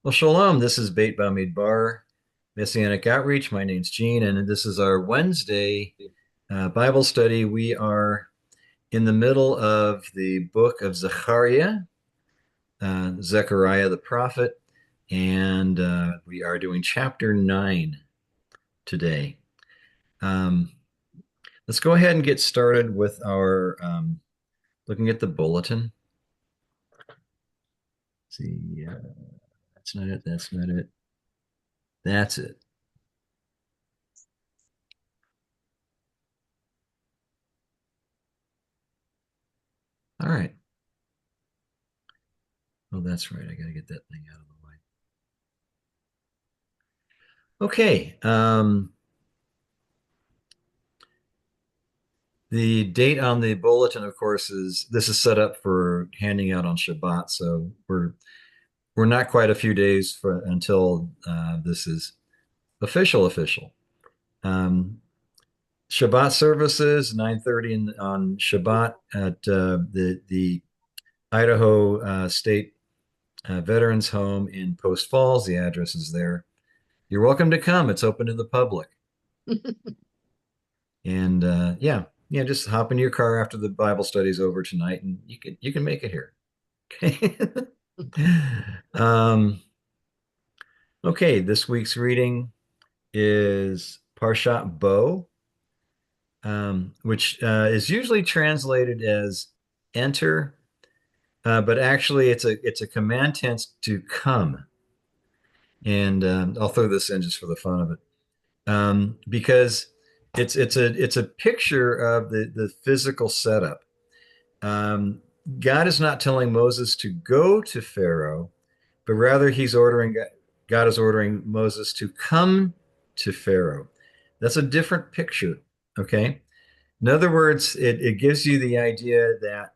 Well, shalom. This is Beit Bamidbar, Messianic Outreach. My name's Gene, and this is our Wednesday Bible study. We are in the middle of the book of Zechariah, Zechariah the prophet, and we are doing chapter 9 today. Um, let's go ahead and get started with our looking at the bulletin. Let's see, that's not it. That's not it. That's it. All right. Oh, that's right. I got to get that thing out of the way. Okay. The date on the bulletin, of course, is this is set up for handing out on Shabbat, so we're not quite a few days until this is official. Um, Shabbat services 9:30 on Shabbat at the Idaho State Veterans Home in Post Falls. The address is there. You're welcome to come. It's open to the public. And yeah, just hop into your car after the Bible study's over tonight, and you can make it here. Okay. um, okay, this week's reading is Parshat Bo, which is usually translated as enter, but actually it's a command tense to come. And I'll throw this in just for the fun of it, because it's a picture of the physical setup. Um, God is not telling Moses to go to Pharaoh, but rather God is ordering Moses to come to Pharaoh. That's a different picture. Okay. In other words, it gives you the idea that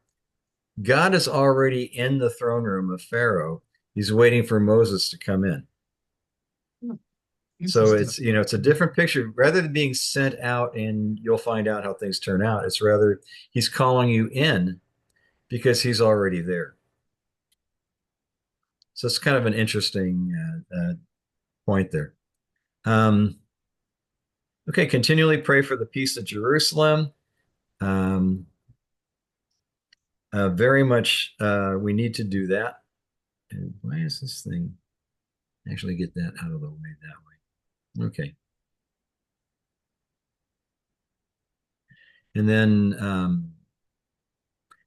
God is already in the throne room of Pharaoh. He's waiting for Moses to come in. So Interesting. it's a different picture. Rather than being sent out and you'll find out how things turn out, it's rather he's calling you in because he's already there. So it's kind of an interesting point there. Um, okay, continually pray for the peace of Jerusalem. Um, very much, we need to do that. And why is this thing actually get that out of the way that way? Okay. And then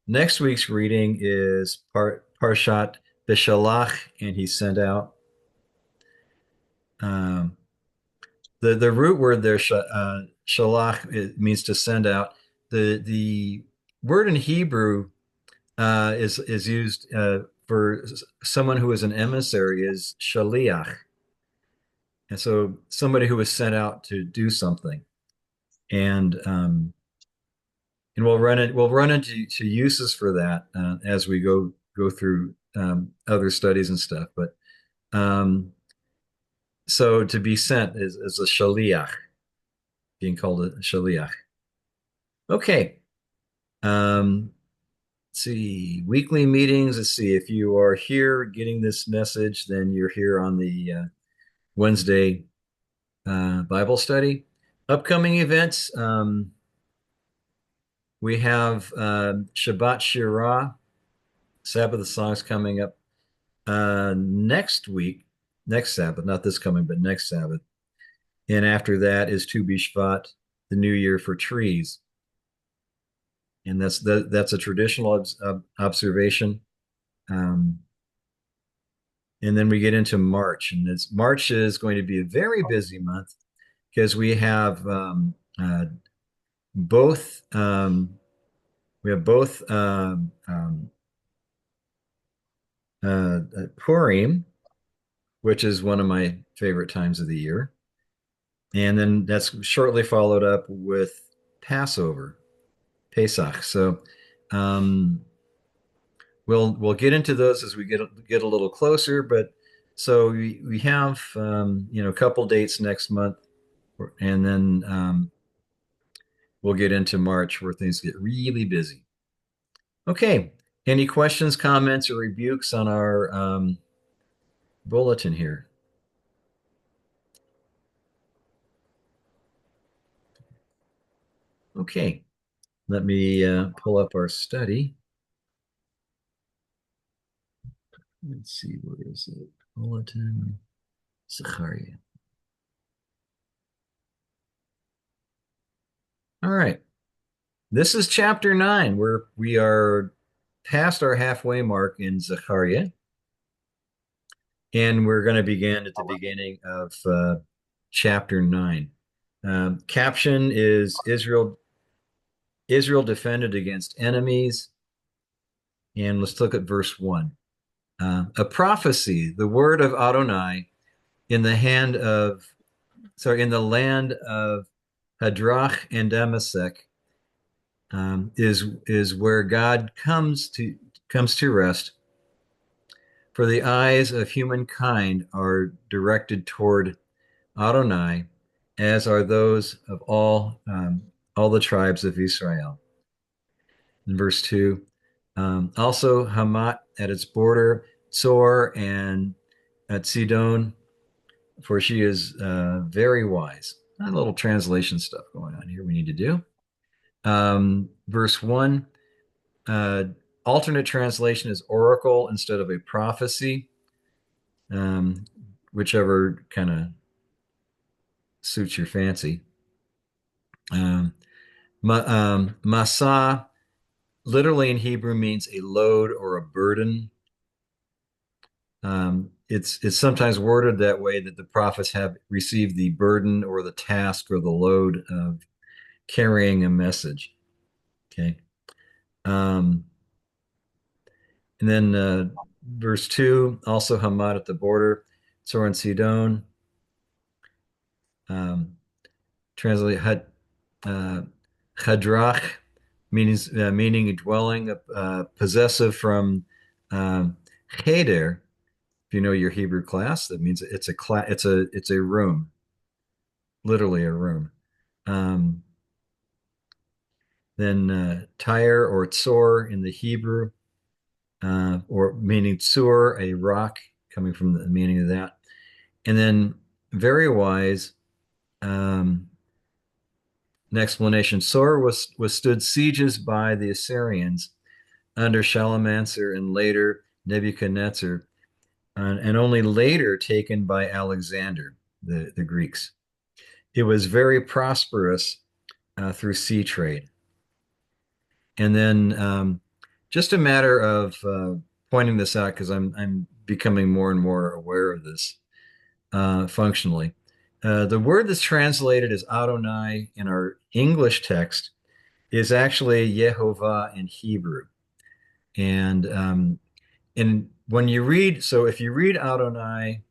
next week's reading is Parshat Bishalach, and he sent out. Um, the root word there, shalach, it means to send out. The word in Hebrew is used for someone who is an emissary is shaliach, and so somebody who was sent out to do something. And we'll run into uses for that as we go through other studies and stuff. But um, so to be sent is a shaliach, being called a shaliach. Okay. Um, let's see, weekly meetings. Let's see, if you are here getting this message, then you're here on the Wednesday Bible study. Upcoming events. We have Shabbat Shirah, Sabbath of Songs coming up next week, next Sabbath, not this coming, but next Sabbath. And after that is Tu B'Shvat, the New Year for trees. And that's a traditional observation. Um, and then we get into March, and March is going to be a very busy month because both we have both Purim, which is one of my favorite times of the year, and then that's shortly followed up with Passover, Pesach. So um, we'll get into those as we get a little closer. But so we have a couple dates next month, and then we'll get into March where things get really busy. Okay. Any questions, comments, or rebukes on our bulletin here. Okay, let me pull up our study. Let's see, where is it? Bulletin, Zechariah. All right, this is chapter 9, where we are past our halfway mark in Zechariah, and we're going to begin at the beginning of chapter 9. Caption is Israel defended against enemies. And let's look at verse 1. A prophecy, the word of Adonai in the in the land of Hadrach and Damasek, is where God comes to rest. For the eyes of humankind are directed toward Adonai, as are those of all the tribes of Israel. In verse 2, also Hamat at its border, Tzor and at Sidon, for she is very wise. A little translation stuff going on here we need to do. Verse 1, uh, alternate translation is oracle instead of a prophecy, um, whichever kind of suits your fancy. Um, Masa literally in Hebrew means a load or a burden. It's sometimes worded that way, that the prophets have received the burden or the task or the load of carrying a message. Okay. Um, and then verse 2, also Hamad at the border, Tzor and Sidon. Um, translate Hadrach, meaning a dwelling, possessive from Cheder. If you know your Hebrew class, that means it's a room, literally a room. Um, then Tyre or Tzor in the Hebrew, or meaning Tzur, a rock, coming from the meaning of that. And then very wise, an explanation. Tzor withstood sieges by the Assyrians under Shalmaneser and later Nebuchadnezzar, and only later taken by Alexander, the Greeks. It was very prosperous through sea trade. And then just a matter of pointing this out, because I'm becoming more and more aware of this functionally. The word that's translated as Adonai in our English text is actually Yehovah in Hebrew. And when you read, so if you read Adonai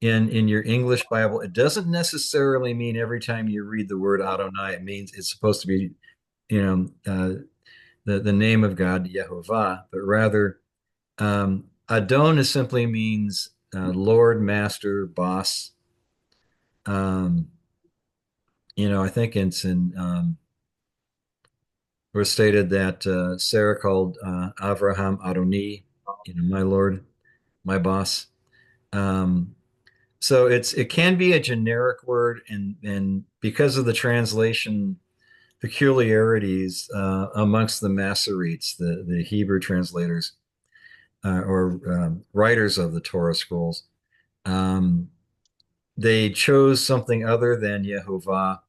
in your English Bible, it doesn't necessarily mean every time you read the word Adonai, it means it's supposed to be, you know, the name of God, Yehovah, but rather Adon is simply means Lord, Master, Boss. Um, I think it's in was stated that Sarah called Avraham Adoni, my Lord, my boss. Um, so it can be a generic word, and because of the translation peculiarities amongst the Masoretes, the Hebrew translators or writers of the Torah scrolls, um, they chose something other than Yehovah,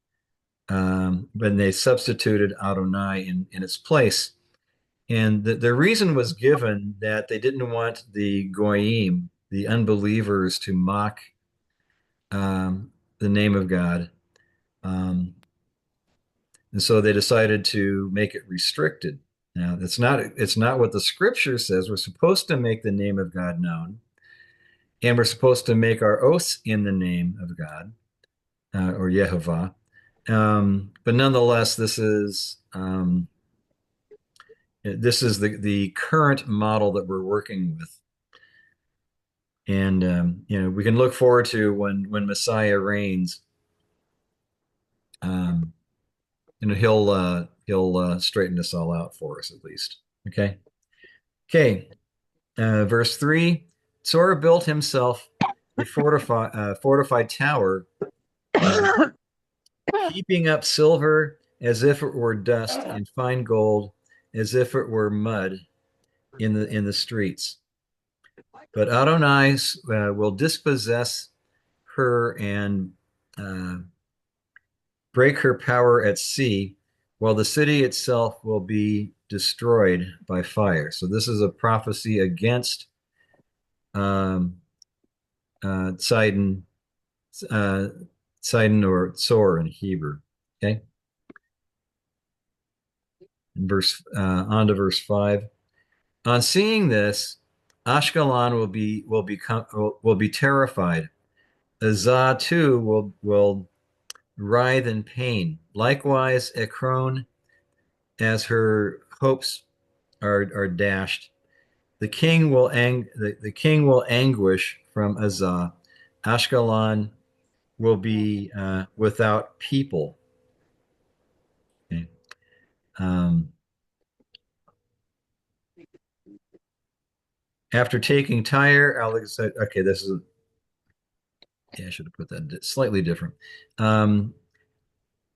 when they substituted Adonai in its place. And the reason was given that they didn't want the Goyim, the unbelievers, to mock the name of God. Um, and so they decided to make it restricted. Now, it's not what the scripture says. We're supposed to make the name of God known, and we're supposed to make our oaths in the name of God, or Yehovah. But nonetheless, this is the current model that we're working with. And we can look forward to when Messiah reigns. Um, he'll straighten this all out for us at least. Okay. Okay. Verse 3. Sora built himself a fortified tower, uh, heaping up silver as if it were dust and fine gold as if it were mud in the streets. But Adonai will dispossess her and uh, break her power at sea, while the city itself will be destroyed by fire. So this is a prophecy against um, Sidon, uh, Sidon or Tsor in Hebrew. Okay, verse on to verse 5. On seeing this, Ashkelon will be terrified. Azah too will writhe in pain. Likewise, Ekron, as her hopes are dashed. The king will anguish from Azah. Ashkelon will be without people. Okay. Um, After taking Tyre, Alexander. Okay, this is. Yeah, I should have put that slightly different. Um,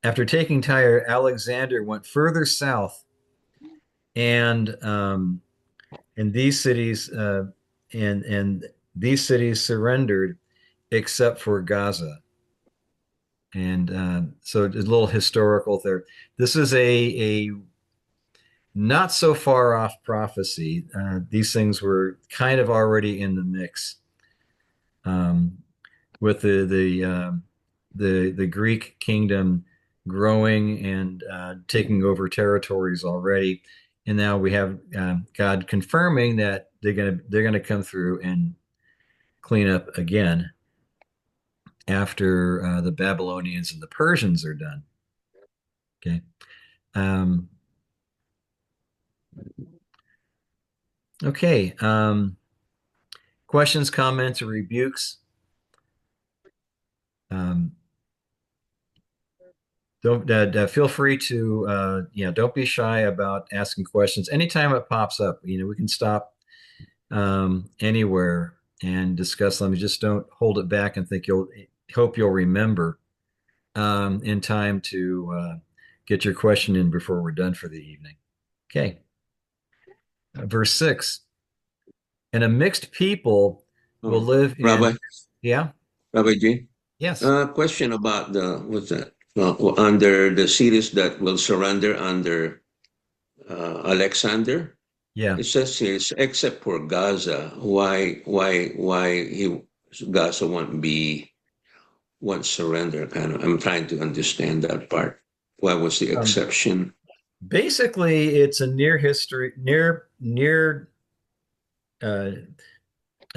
After taking Tyre, Alexander went further south, and and these cities and these cities surrendered, except for Gaza. And so a little historical there. This is a not so far off prophecy. These things were kind of already in the mix um, with the Greek kingdom growing and taking over territories already, and now we have God confirming that they're gonna come through and clean up again after the Babylonians and the Persians are done. Okay. Um, okay. Questions, comments, or rebukes? Um, don't feel free to don't be shy about asking questions anytime it pops up. We can stop anywhere and discuss them. Just don't hold it back and think you'll hope you'll remember in time to get your question in before we're done for the evening. Okay. Verse 6. And a mixed people will Oh, live in. Rabbi, Yeah. Rabbi J. Yes. Question about what's that? Under the cities that will surrender under Alexander. Yeah. It says here, except for Gaza. Why Gaza won't surrender? Kind of. I'm trying to understand that part. Why was the Um, exception? Basically, it's a uh,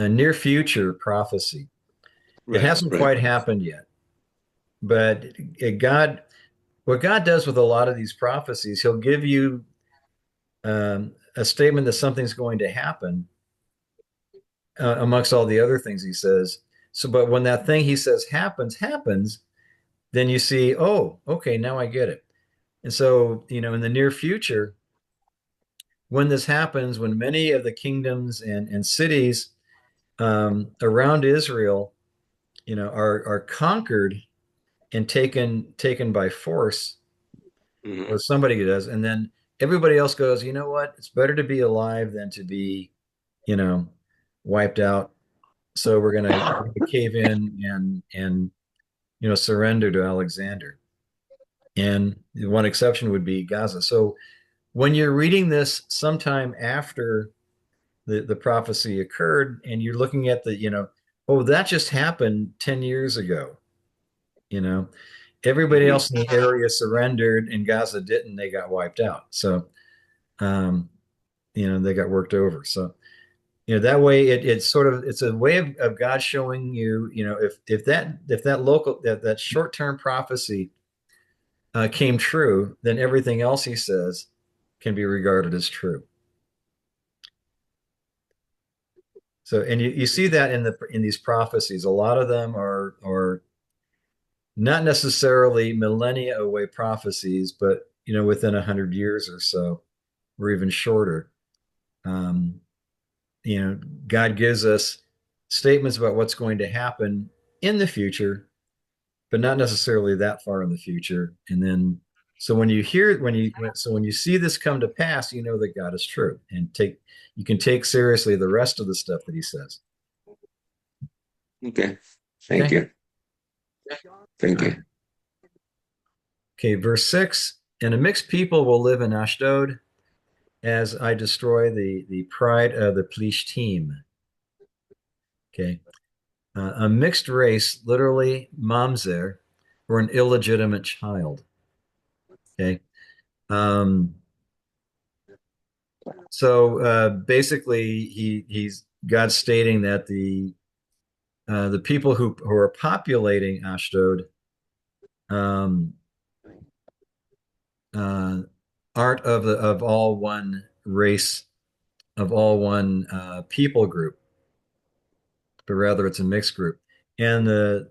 near future prophecy. It Right, hasn't right. quite happened yet, but what God does with a lot of these prophecies, He'll give you a statement that something's going to happen amongst all the other things He says. So, but when that thing He says happens, then you see, oh, okay, now I get it. And so, in the near future, when this happens, when many of the kingdoms and cities around Israel, are conquered and taken by force, or Hmm. somebody does, and then everybody else goes, you know what? It's better to be alive than to be, you know, wiped out. So we're gonna cave in and surrender to Alexander. And the one exception would be Gaza. So when you're reading this sometime after the prophecy occurred and you're looking at oh, that just happened 10 years ago, you know, everybody Hmm. else in the area surrendered and Gaza didn't, they got wiped out. So, um, they got worked over. So, that way it's a way of God showing you, if that local, that short-term prophecy came true, then everything else he says can be regarded as true. So, and you see that in these prophecies, a lot of them are not necessarily millennia away prophecies, but within 100 years or so, or even shorter. Um, God gives us statements about what's going to happen in the future, but not necessarily that far in the future. And then, so when you hear when you see this come to pass, you know that God is true, and take you can take seriously the rest of the stuff that He says. Okay. Thank Okay. you. Thank All right. you. Okay. Verse 6: And a mixed people will live in Ashdod, as I destroy the pride of the Plishtim. Okay. A mixed race, literally mamzer, or an illegitimate child. Okay. Um, so basically, he's God's stating that the people who are populating Ashdod um, uh, aren't of all one race, of all one people group, but rather it's a mixed group. And the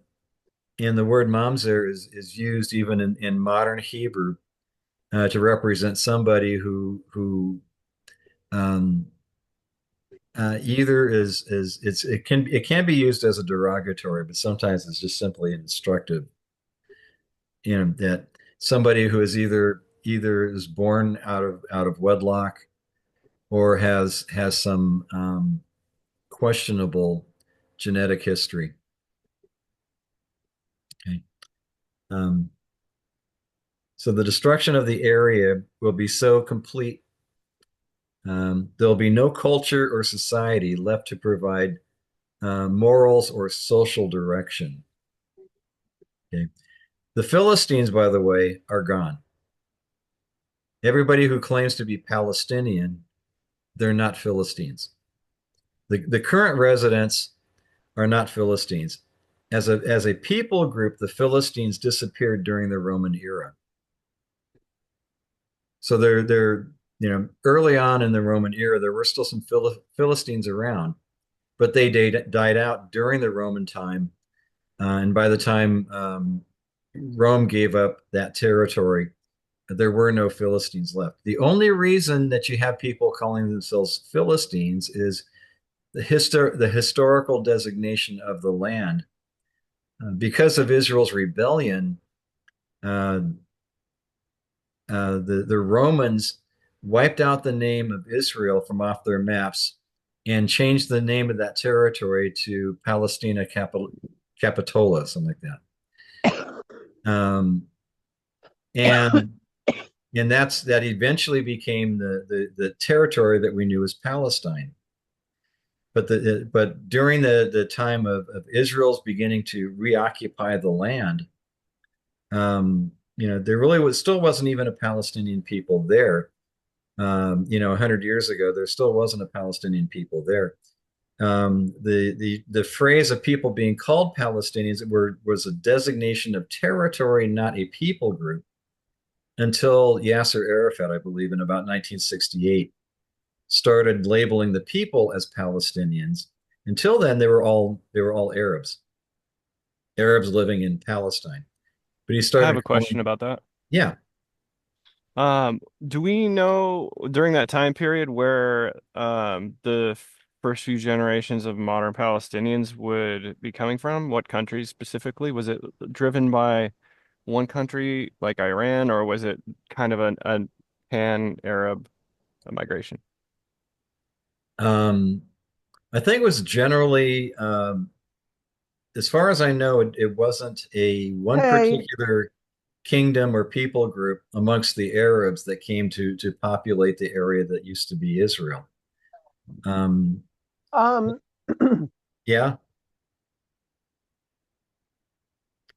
word mamzer is used even in modern Hebrew to represent somebody who either is it can be used as a derogatory, but sometimes it's just simply instructive. You know that somebody who is either is born out of wedlock or has some questionable genetic history. Okay. Um, so the destruction of the area will be so complete. There'll be no culture or society left to provide morals or social direction. Okay. The Philistines, by the way, are gone. Everybody who claims to be Palestinian, they're not Philistines. The current residents are not Philistines. As a people group, the Philistines disappeared during the Roman era. So they're early on in the Roman era, there were still some Philistines around, but they died out during the Roman time. And by the time Rome gave up that territory, there were no Philistines left. The only reason that you have people calling themselves Philistines is the historical designation of the land. Because of Israel's rebellion, uh, the Romans wiped out the name of Israel from off their maps and changed the name of that territory to Palestina Capitola, something like that. And that eventually became the territory that we knew as Palestine. But during the time of Israel's beginning to reoccupy the land, there really still wasn't even a Palestinian people there. 100 years ago, there still wasn't a Palestinian people there. The phrase of people being called Palestinians was a designation of territory, not a people group, until Yasser Arafat, I believe, in about 1968, started labeling the people as Palestinians. Until then, they were all Arabs living in Palestine. But he I have started a calling, question about that. yeah. Do we know during that time period where the first few generations of modern Palestinians would be coming from? What countries specifically? Was it driven by one country like Iran, or was it kind of a pan-Arab migration? Um, I think it was generally, as far as I know, it wasn't a one Hey, particular kingdom or people group amongst the Arabs that came to populate the area that used to be Israel. Um, um, yeah.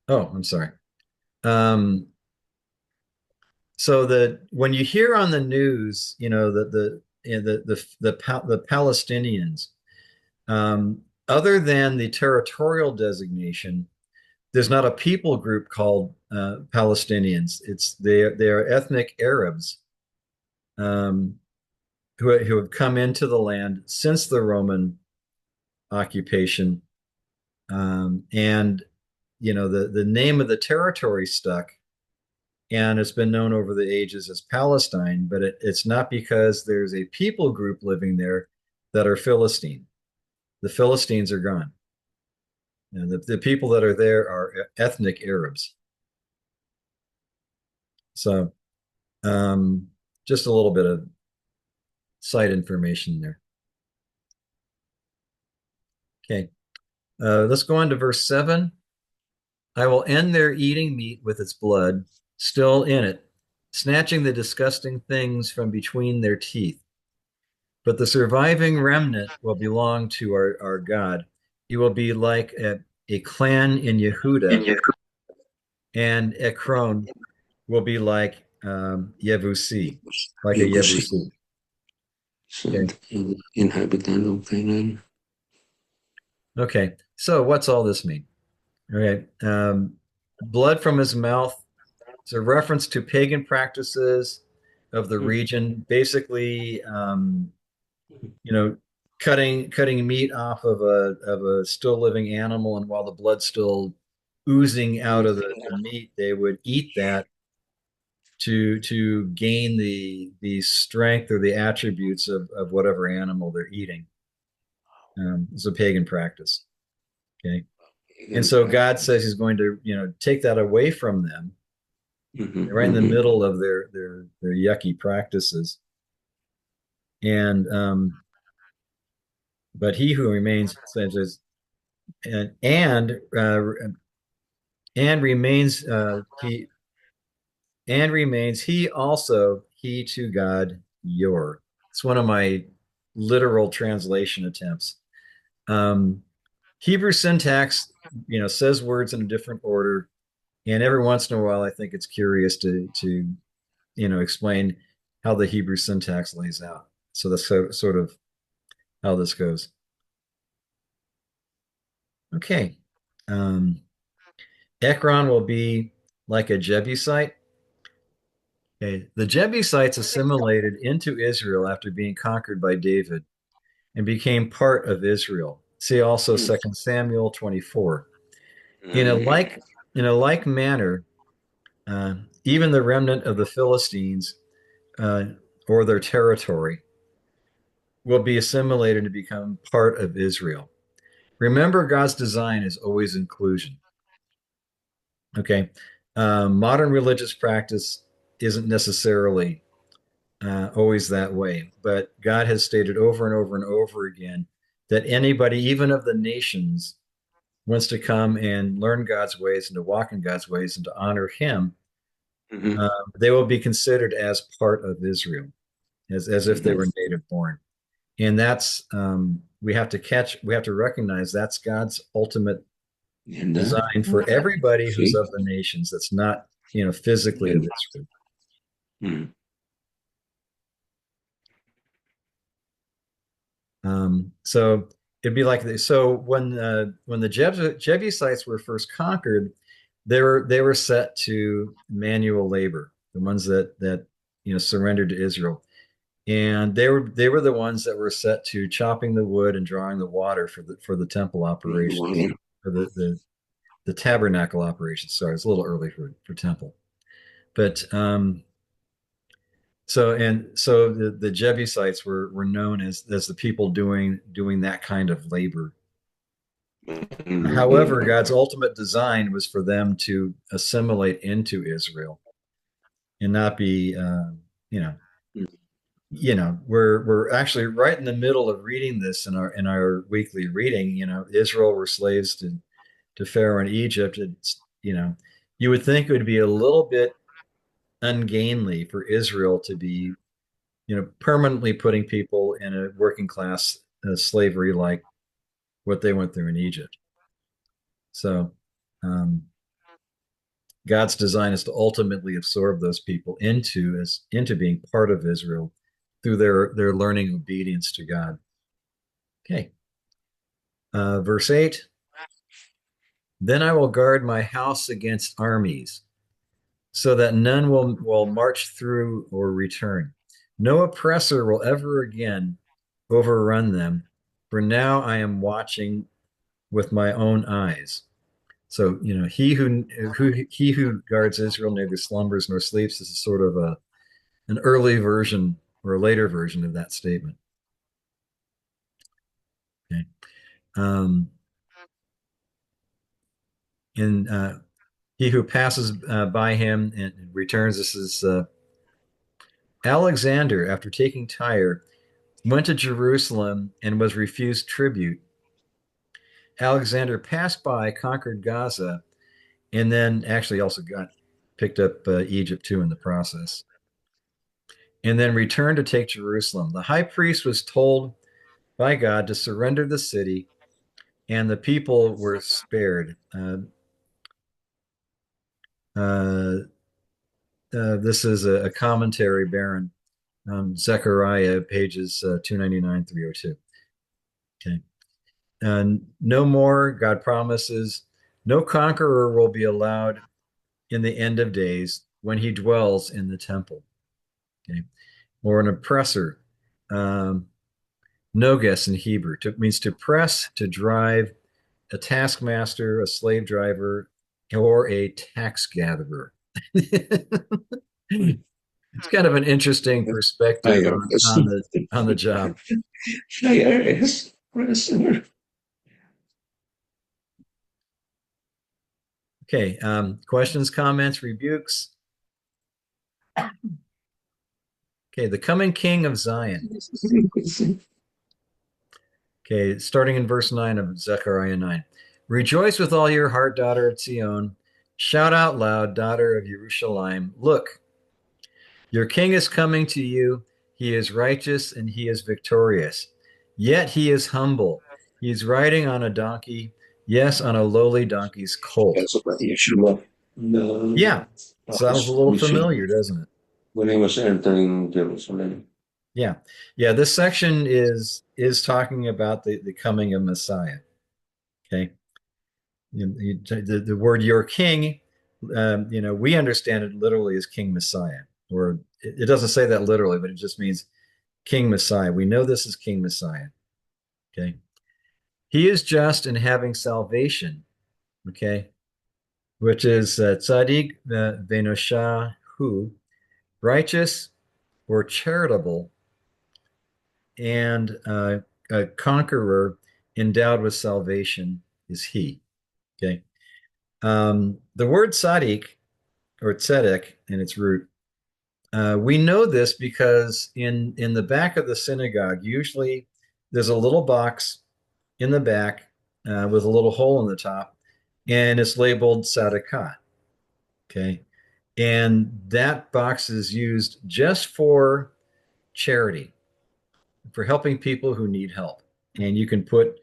Oh, I'm sorry. Um, so that when you hear on the news, the Palestinians, other than the territorial designation, there's not a people group called Palestinians. They are ethnic Arabs um, who have come into the land since the Roman occupation, and the name of the territory stuck, and it's been known over the ages as Palestine. But it's not because there's a people group living there that are Philistine. The Philistines are gone. And the people that are there are ethnic Arabs. So um, just a little bit of side information there. Okay. Let's go on to verse 7. I will end their eating meat with its blood still in it, snatching the disgusting things from between their teeth. But the surviving remnant will belong to our God. He will be like a clan in Yehuda, and Ekron will be like Yevusi, like a Yebusi, Yevusi. Okay. said inhabitant of Canaan. Okay. So what's all this mean? All right. Blood from his mouth. It's a reference to pagan practices of the region. Basically, you know, cutting meat off of a still living animal, and while the blood's still oozing out of the meat, they would eat that to gain the strength or the attributes of whatever animal they're eating. It's a pagan practice. Okay. And Pagan so God practice. says he's going to, take that away from them, right in the middle of their yucky practices. And but he who remains says and and remains he also he to God your. It's one of my literal translation attempts. Um, Hebrew syntax, says words in a different order, and every once in a while, I think it's curious to explain how the Hebrew syntax lays out. So that's sort of how this goes. Okay. Um, Ekron will be like a Jebusite. Okay. The Jebusites assimilated into Israel after being conquered by David and became part of Israel. See also 2 Samuel 24. In a like in a like manner, even the remnant of the Philistines uh, or their territory will be assimilated to become part of Israel. Remember, God's design is always inclusion. Okay. Modern religious practice isn't necessarily always that way, but God has stated over and over and over again that anybody, even of the nations, wants to come and learn God's ways and to walk in God's ways and to honor Him, they will be considered as part of Israel, as if they were native born. And that's we have to recognize that's God's ultimate Ganda. design for everybody who's See? of the nations that's not physically of Ganda. Israel. Mm. So it'd be like this. So when the Jebusites were first conquered, they were set to manual labor, the ones that surrendered to Israel, and they were the ones that were set to chopping the wood and drawing the water for the temple operations, for the tabernacle operations. Sorry, it's a little early for temple, but so the Jebusites were known as the people doing that kind of labor. However, God's ultimate design was for them to assimilate into Israel and not be, you know, we're actually right in the middle of reading this in our weekly reading. Israel were slaves to Pharaoh in Egypt. You would think it would be a little bit ungainly for Israel to be, permanently putting people in a working class slavery like what they went through in Egypt. So, um, God's design is to ultimately absorb those people into being part of Israel through their learning obedience to God. Okay, verse 8. Then I will guard my house against armies, so that none will march through or return. No oppressor will ever again overrun them, for now I am watching with my own eyes. So, he who guards Israel neither slumbers nor sleeps. This is sort of an early version or a later version of that statement. Okay. Um, and he who passes by him and returns. This is Alexander, after taking Tyre, went to Jerusalem and was refused tribute. Alexander passed by, conquered Gaza, and then actually also got picked up Egypt too in the process, and then returned to take Jerusalem. The high priest was told by God to surrender the city, and the people were spared. Uh, this is a commentary, Baron, Zechariah, pages 299, 302. Okay. And no more, God promises, no conqueror will be allowed in the end of days when he dwells in the temple. Okay. Or an oppressor. Um, Noges in Hebrew means to press, to drive, a taskmaster, a slave driver, or a tax gatherer. It's kind of an interesting perspective IRS. on the job. IRS. Prisoner. Okay, questions, comments, rebukes. Okay, the coming King of Zion. Okay, starting in verse 9 of Zechariah 9. Rejoice with all your heart, daughter of Zion. Shout out loud, daughter of Jerusalem. Look, your king is coming to you. He is righteous and he is victorious. Yet he is humble. He is riding on a donkey, yes, on a lowly donkey's colt. That's what the issue of the Yeah, sounds a prophet's little mission familiar, doesn't it? when he was entering Jerusalem. Yeah. Yeah, this section is talking about the coming of Messiah. Okay. The word your king, we understand it literally as King Messiah, or it doesn't say that literally, but it just means King Messiah. We know this is King Messiah. Okay. He is just in having salvation. Okay. Which is tzaddik venosha hu, righteous or charitable, and a conqueror endowed with salvation is he. Okay. The word tzaddik or tzedek in its root, we know this because in the back of the synagogue, usually there's a little box in the back with a little hole in the top, and it's labeled tzedakah. Okay. And that box is used just for charity, for helping people who need help. And you can put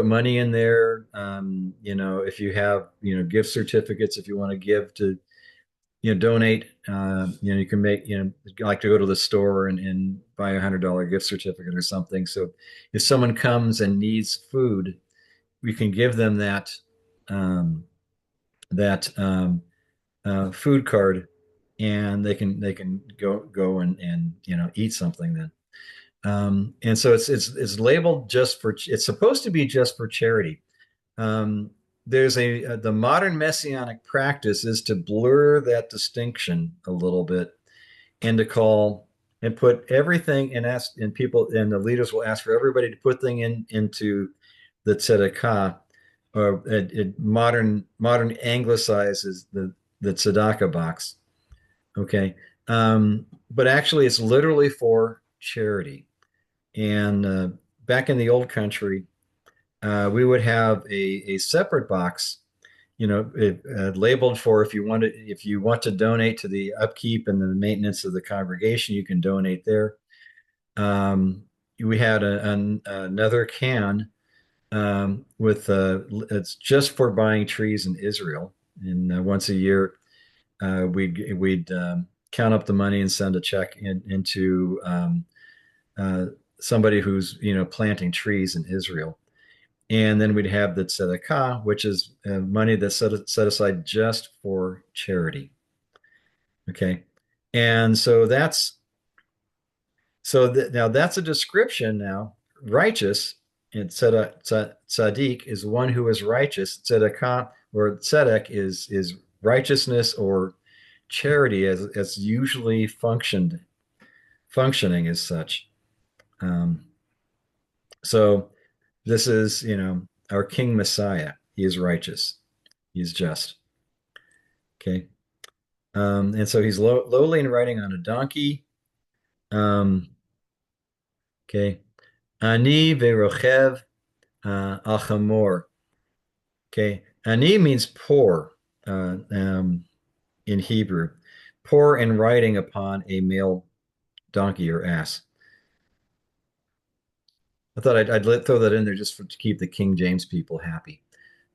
money in there. If you have gift certificates, if you want to give to donate. You can make like to go to the store and buy $100 gift certificate or something. So if someone comes and needs food, we can give them um, that food card, and they can go and eat something then. And so it's labeled just for, it's supposed to be just for charity. Um, there's the modern messianic practice is to blur that distinction a little bit and to call and put everything and ask, and people and the leaders will ask for everybody to put thing into the tzedakah, or it modern anglicizes the tzedakah box. Okay. But actually it's literally for charity. And back in the old country, we would have a separate box, labeled for, if you want to donate to the upkeep and the maintenance of the congregation, you can donate there. We had another can with it's just for buying trees in Israel, and once a year we'd count up the money and send a check into uh, somebody who's planting trees in Israel. And then we'd have the tzedakah, which is money that's set aside just for charity. Okay. And so now that's a description now. Righteous, and tzaddik is one who is righteous. Tzedakah or tzedek is righteousness or charity as usually functioning as such. Um, so This is, our King Messiah. He is righteous. He is just. Okay. And so he's lowly and riding on a donkey. Um, okay. Ani verochev achamor. Okay. Ani means poor in Hebrew. Poor and riding upon a male donkey or ass. I thought I'd throw that in there just to keep the King James people happy.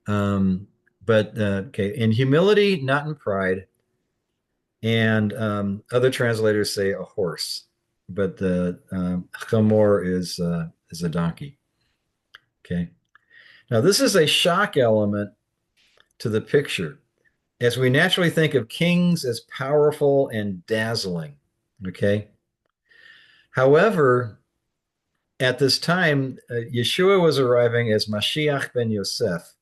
Um, but okay, in humility, not in pride, and other translators say a horse, but the chamor is a donkey. Okay, now this is a shock element to the picture, as we naturally think of kings as powerful and dazzling. Okay, however, at this time, Yeshua was arriving as Mashiach ben Yosef,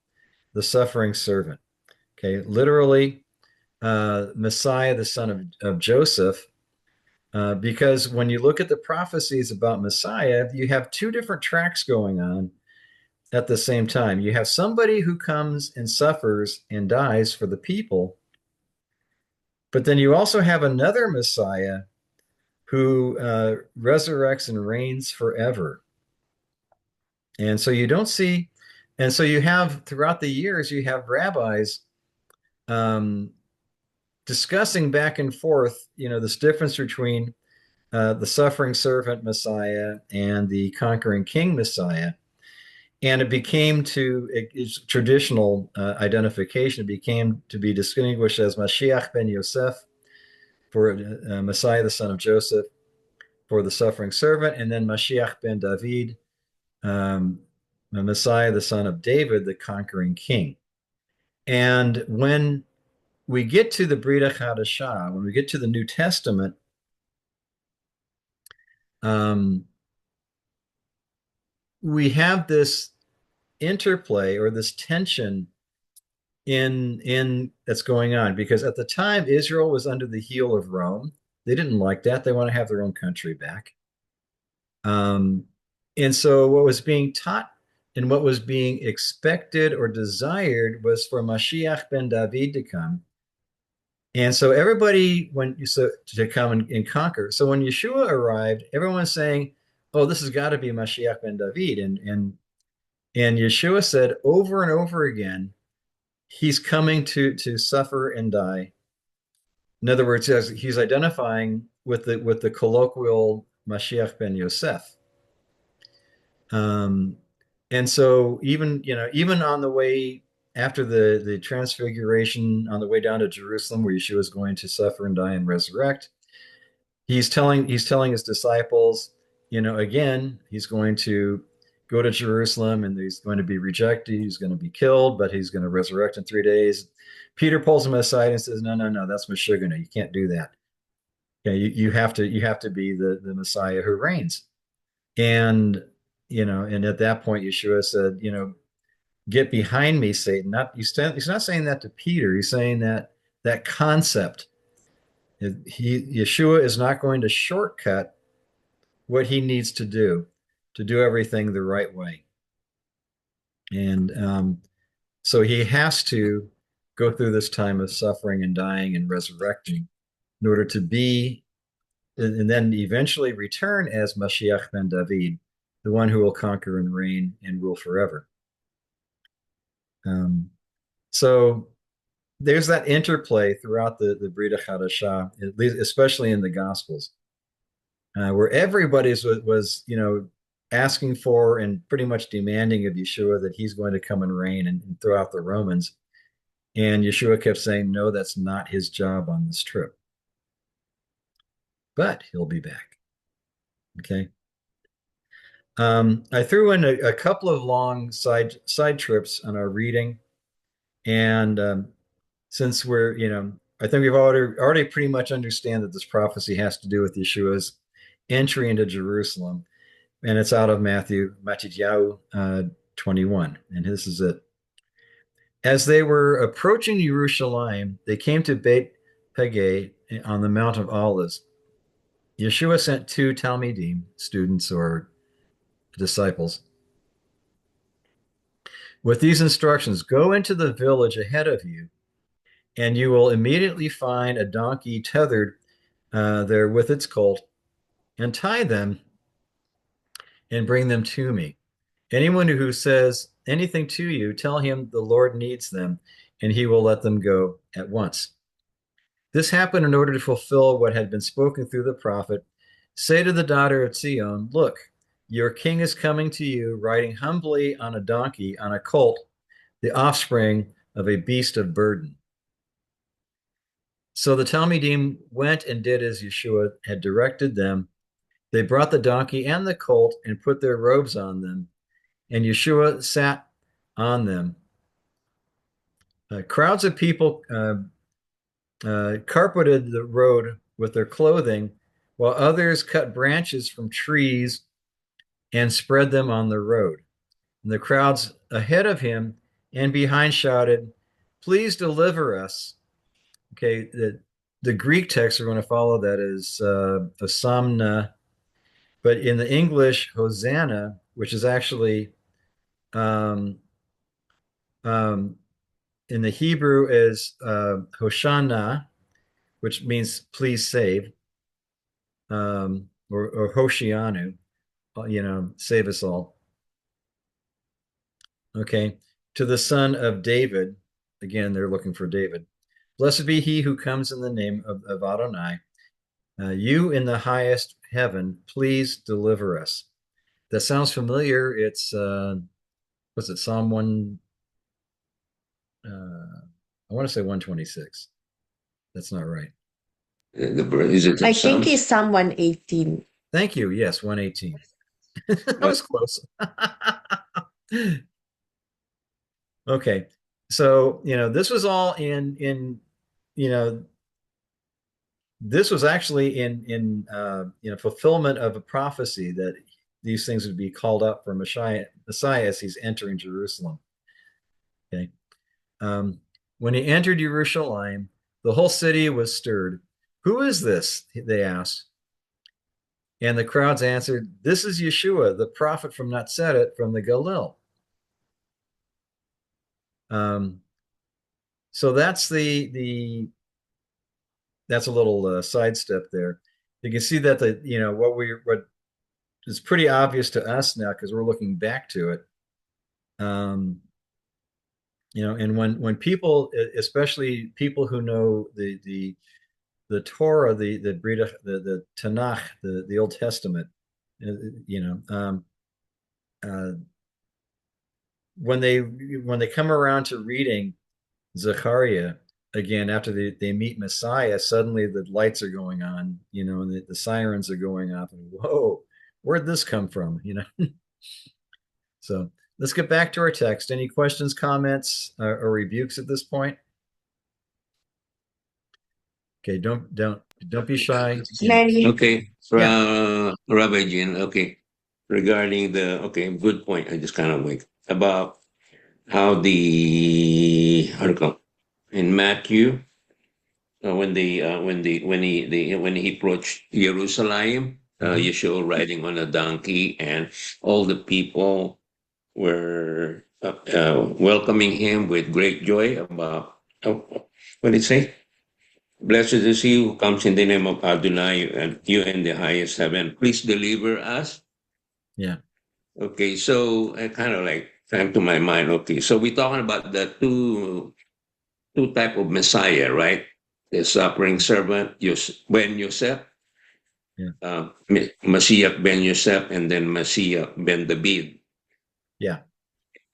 the suffering servant. Okay, literally, Messiah, the son of Joseph, because when you look at the prophecies about Messiah, you have two different tracks going on at the same time. You have somebody who comes and suffers and dies for the people, but then you also have another Messiah who resurrects and reigns forever. And so you don't see, and so you have throughout the years, you have rabbis um, discussing back and forth, this difference between the suffering servant Messiah and the conquering king Messiah. And it became its traditional identification. It became to be distinguished as Mashiach ben Yosef for Messiah, the son of Joseph, for the suffering servant, and then Mashiach ben David, um, Messiah, the son of David, the conquering king. And when we get to the Brit Hadashah, when we get to the New Testament, um, we have this interplay or this tension in that's going on, because at the time Israel was under the heel of Rome. They didn't like that. They want to have their own country back. Um, and so what was being taught and what was being expected or desired was for Mashiach ben David to come. And so everybody to come and conquer. So when Yeshua arrived, everyone's saying, "Oh, this has got to be Mashiach ben David." And Yeshua said over and over again, he's coming to suffer and die. In other words, he's identifying with the colloquial Mashiach ben Yosef. Um, and so even on the way after the transfiguration, on the way down to Jerusalem, where Yeshua is going to suffer and die and resurrect, he's telling his disciples, again, he's going to go to Jerusalem and he's going to be rejected, he's going to be killed, but he's going to resurrect in 3 days. Peter pulls him aside and says, "No, no, no, that's Meshuggah. You can't do that. Okay, you have to be the Messiah who reigns." And and at that point, Yeshua said, "Get behind me, Satan." He's not saying that to Peter. He's saying that concept. Yeshua is not going to shortcut what he needs to do everything the right way. And so he has to go through this time of suffering and dying and resurrecting in order to be, and then eventually return as Mashiach ben David, the one who will conquer and reign and rule forever. Um, so there's that interplay throughout the Brit Hadashah, at least, especially in the Gospels, where everybody was asking for and pretty much demanding of Yeshua that he's going to come and reign and throw out the Romans. And Yeshua kept saying, "No, that's not his job on this trip, but he'll be back." Okay. I threw in a couple of long side trips on our reading, and since I think we've already pretty much understand that this prophecy has to do with Yeshua's entry into Jerusalem, and it's out of Matthew 21, and this is it. As they were approaching Jerusalem, they came to Beit Pege on the Mount of Olives. Yeshua sent two Talmidim, students or disciples, with these instructions, go into the village ahead of you, and you will immediately find a donkey tethered there with its colt, and tie them and bring them to me. Anyone who says anything to you, tell him the Lord needs them, and he will let them go at once. This happened in order to fulfill what had been spoken through the prophet. Say to the daughter of Zion, look, your king is coming to you, riding humbly on a donkey, on a colt, the offspring of a beast of burden. So the Talmidim went and did as Yeshua had directed them. They brought the donkey and the colt and put their robes on them, and Yeshua sat on them. Crowds of people carpeted the road with their clothing, while others cut branches from trees and spread them on the road. And the crowds ahead of him and behind shouted, please deliver us. Okay, the Greek text we're going to follow that is Hosanna, but in the English, Hosanna, which is actually um, um, in the Hebrew is Hoshana, which means please save, or Hoshianu, save us all. Okay. To the son of David, again, they're looking for David. Blessed be he who comes in the name of Adonai. You in the highest heaven, please deliver us. That sounds familiar. It's, what's it, Psalm 1, I want to say 126. That's not right. Is it I think Psalms? it's Psalm 118. Thank you. Yes, 118. That What? was close. Okay. So, this was all you know, this was actually in fulfillment of a prophecy that these things would be called up for Messiah as he's entering Jerusalem. Okay. When he entered Jerusalem, the whole city was stirred. Who is this? They asked. And the crowds answered, this is Yeshua, the prophet from Nazareth, from the Galilee. So that's that's a little sidestep there. You can see that what is pretty obvious to us now because we're looking back to it. And when people, especially people who know the Torah, the Tanakh, the Old Testament, you know, uh, when they come around to reading Zechariah again after they meet Messiah, suddenly the lights are going on, and the sirens are going off, and whoa, where'd this come from? So let's get back to our text. Any questions, comments, or rebukes at this point? Okay, don't be shy. Yeah, Mary. Okay, yeah, Rabbi Jin. Okay, regarding good point. I just kind of like about how the article in Matthew when he approached Jerusalem, mhm, Yeshua riding on a donkey, and all the people were welcoming him with great joy about what did it say? Blessed is he who comes in the name of Adonai, and you in the highest heaven. Please deliver us. yeah, Okay, so I kind of like came to my mind. Okay, so we're talking about the two type of Messiah, right? The suffering servant, Ben Yosef, yeah, Messiah Ben Yosef, and then Messiah Ben David. yeah,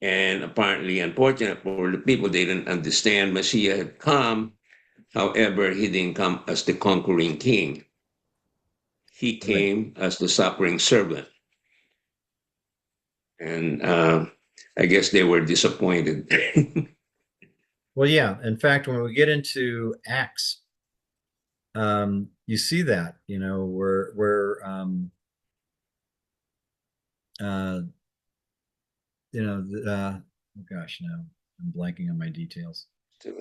And apparently, unfortunate for the people, they didn't understand Messiah had come. However, he didn't come as the conquering king. He right. came as the suffering servant. And I guess they were disappointed. Well, yeah. In fact, when we get into Acts, you see that, where uh, oh gosh, no, I'm blanking on my details. There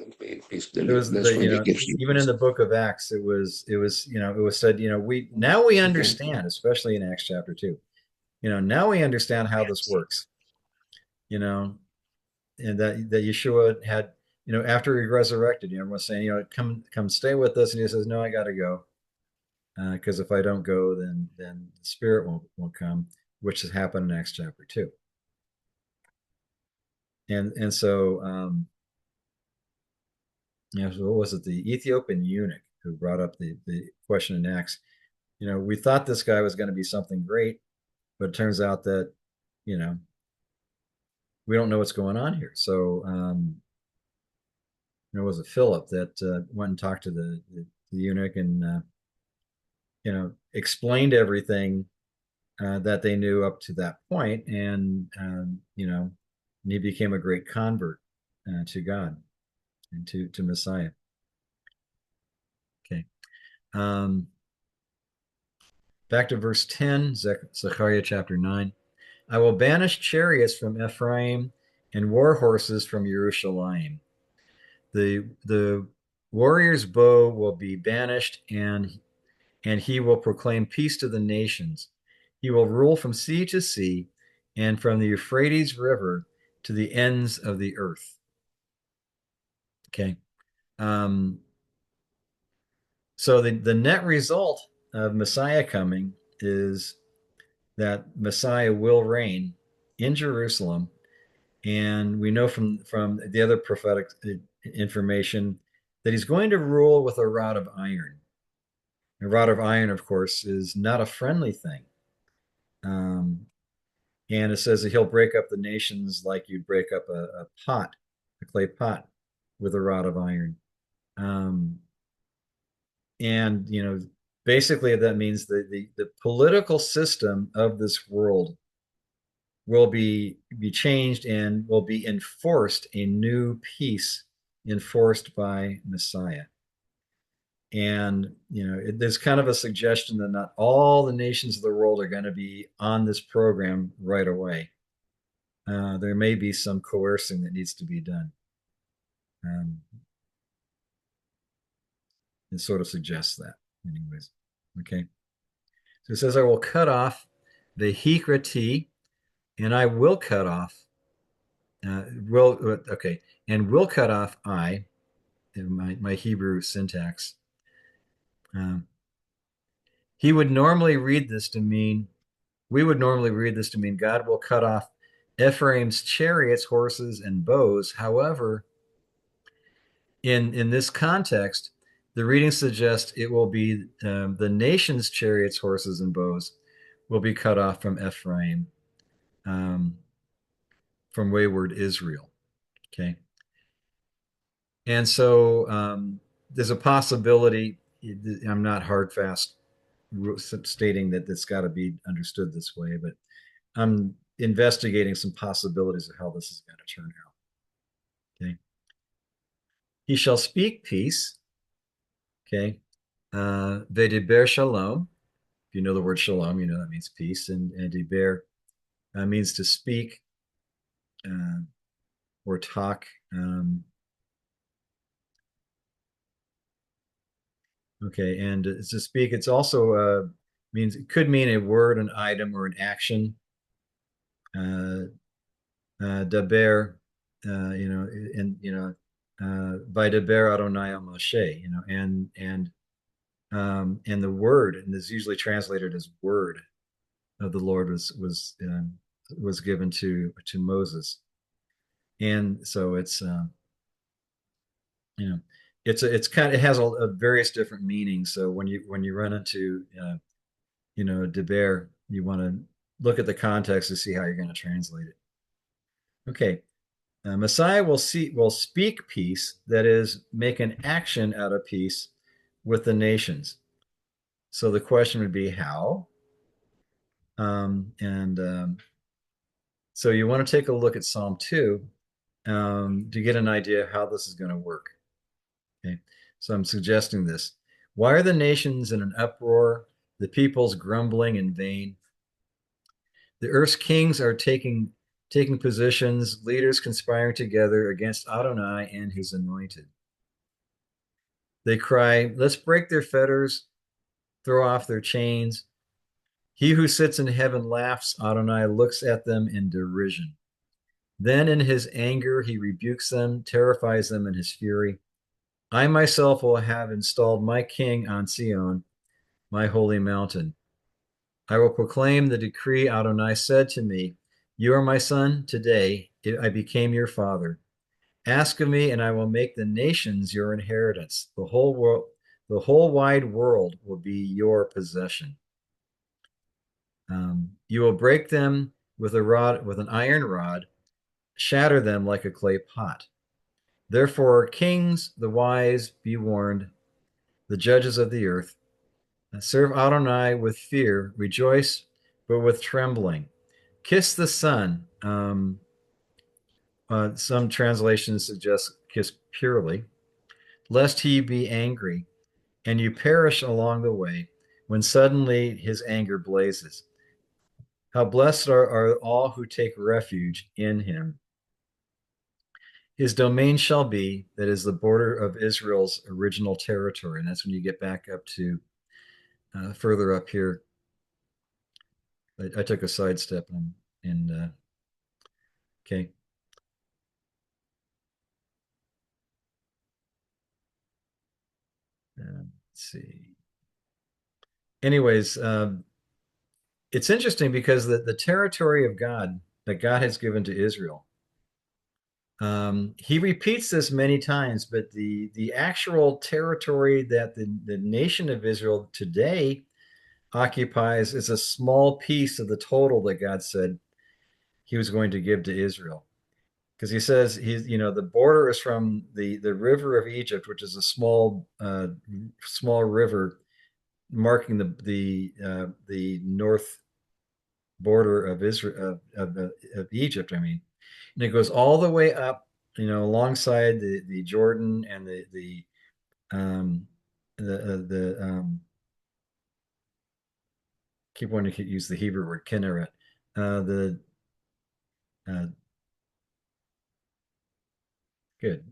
was That's why they give even in you. the book of Acts, it was said, we understand, especially in Acts chapter 2, now we understand how this works, you know, and that Yeshua had, after he resurrected, everyone's saying, come stay with us, and he says, no, I got to go, because if I don't go, then the Spirit won't come, which has happened in Acts chapter 2. And so, so what was it? The Ethiopian eunuch who brought up the question in Acts. We thought this guy was going to be something great, but it turns out that, you know, we don't know what's going on here. So, there was a Philip that went and talked to the eunuch and, explained everything that they knew up to that point, and he became a great convert to God and to Messiah. Okay. Um, Back to verse 10, Zechariah chapter 9. I will banish chariots from Ephraim and war horses from Jerusalem. The warrior's bow will be banished, and he will proclaim peace to the nations. He will rule from sea to sea and from the Euphrates River to the ends of the earth. Okay. Um, so the net result of Messiah coming is that Messiah will reign in Jerusalem. And we know from the other prophetic information that he's going to rule with a rod of iron. A rod of iron, of course, is not a friendly thing. Um, and it says that he'll break up the nations like you'd break up a pot, a clay pot, with a rod of iron. Um, and basically that means the political system of this world will be changed and will be enforced a new peace enforced by Messiah. And there's kind of a suggestion that not all the nations of the world are going to be on this program right away. There may be some coercing that needs to be done. Um, it sort of suggests that, anyways. Okay. So it says, I will cut off the Hekrati, and I will cut off, and will cut off I, in my Hebrew syntax. Um, he would normally read this to mean, we would normally read this to mean God will cut off Ephraim's chariots, horses, and bows. However, in this context, the reading suggests it will be the nation's chariots, horses, and bows will be cut off from Ephraim, um, from wayward Israel. Okay. And so there's a possibility, I'm not hard fast stating that it's got to be understood this way, but I'm investigating some possibilities of how this is going to turn out. Okay. He shall speak peace. Okay. Vediber shalom. If you know the word shalom, you know that means peace. And diber means to speak or talk. Okay. And to speak, it's also means, it could mean a word, an item, or an action. Daber, by Daber Adonai al Moshe, and the word, and is usually translated as word of the Lord was given to Moses, and so it's it has a various different meanings. So when you run into Deber, you want to look at the context to see how you're going to translate it. Okay, Messiah will speak peace, that is, make an action out of peace with the nations. So the question would be how, and so you want to take a look at Psalm 2 to get an idea of how this is going to work. Okay, so I'm suggesting this. Why are the nations in an uproar? The peoples grumbling in vain. The earth's kings are taking positions, leaders conspiring together against Adonai and his anointed. They cry, let's break their fetters, throw off their chains. He who sits in heaven laughs. Adonai looks at them in derision. Then in his anger, he rebukes them, terrifies them in his fury. I myself will have installed my king on Sion, my holy mountain. I will proclaim the decree Adonai said to me, you are my son. Today I became your father. Ask of me, and I will make the nations your inheritance. The whole wide world will be your possession. You will break them with a rod, with an iron rod, shatter them like a clay pot. Therefore, kings, the wise, be warned, the judges of the earth, serve Adonai with fear, rejoice, but with trembling. Kiss the Son. Some translations suggest kiss purely, lest he be angry and you perish along the way when suddenly his anger blazes. How blessed are all who take refuge in him. His domain shall be, that is the border of Israel's original territory. And that's when you get back up to further up here. I took a sidestep okay. Let's see. Anyways, it's interesting because the territory of God that God has given to Israel, he repeats this many times, but the actual territory that the nation of Israel today occupies is a small piece of the total that God said he was going to give to Israel. Because he says the border is from the river of Egypt, which is a small river marking the north border of Israel of Egypt. I mean, and it goes all the way up, alongside the Jordan and um, the keep wanting to use the Hebrew word Kinneret, the uh, good,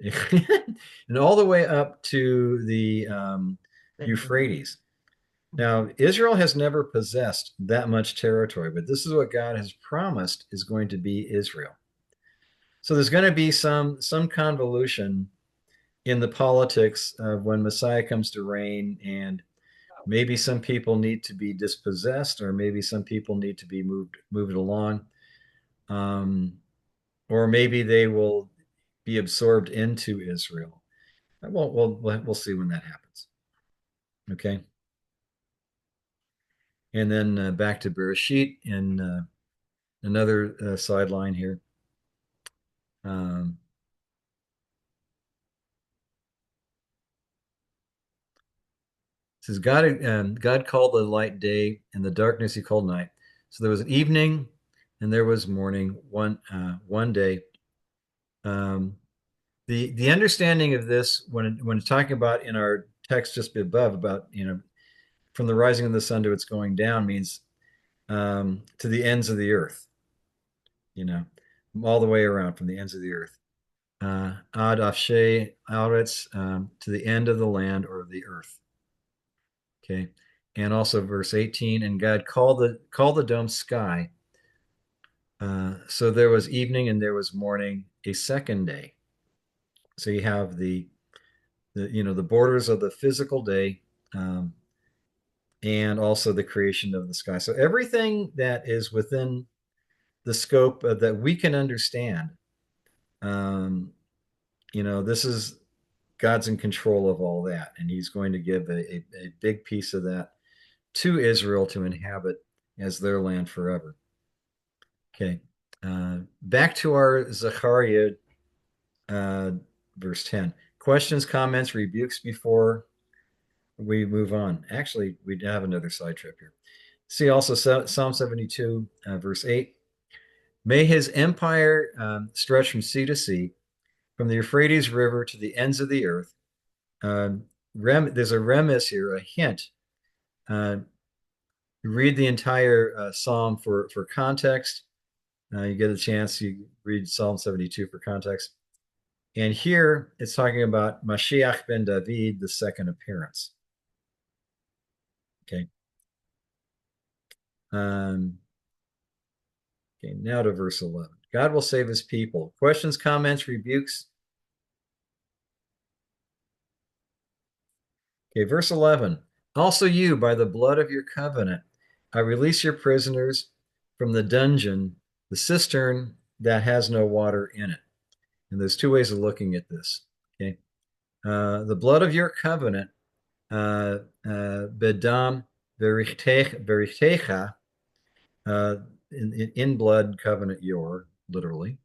and all the way up to the Euphrates. Now, Israel has never possessed that much territory, but this is what God has promised is going to be Israel. So there's going to be some convolution in the politics of when Messiah comes to reign, and maybe some people need to be dispossessed, or maybe some people need to be moved along, um, or maybe they will be absorbed into Israel. We'll see when that happens. Okay, and then back to Bereshit and another sideline here. Um, It says God called the light day, and the darkness He called night. So there was an evening, and there was morning. One day. Um, the understanding of this when talking about in our text just above about from the rising of the sun to its going down means to the ends of the earth. You know, all the way around from the ends of the earth. Ad afshe aretz, to the end of the land or the earth. Okay. And also verse 18, and God called the dome sky. So there was evening and there was morning, a second day. So you have the borders of the physical day, um, and also the creation of the sky. So everything that is within the scope that we can understand, um, this is God's in control of all that, and He's going to give a big piece of that to Israel to inhabit as their land forever. Okay. Back to our Zechariah, uh, verse 10. Questions, comments, rebukes before we move on. Actually, we have another side trip here. See also Psalm 72, verse 8. May his empire stretch from sea to sea, from the Euphrates River to the ends of the earth. There's a remiss here, a hint. Uh, read the entire psalm for context. You get a chance, you read Psalm 72 for context. And here it's talking about Mashiach ben David, the second appearance. Okay. Um, okay, now to verse 11. God will save his people. Questions, comments, rebukes? Okay, verse 11. Also you, by the blood of your covenant, I release your prisoners from the dungeon, the cistern that has no water in it. And there's two ways of looking at this. Okay. The blood of your covenant, bedam verichtecha, uh, in blood covenant your, literally.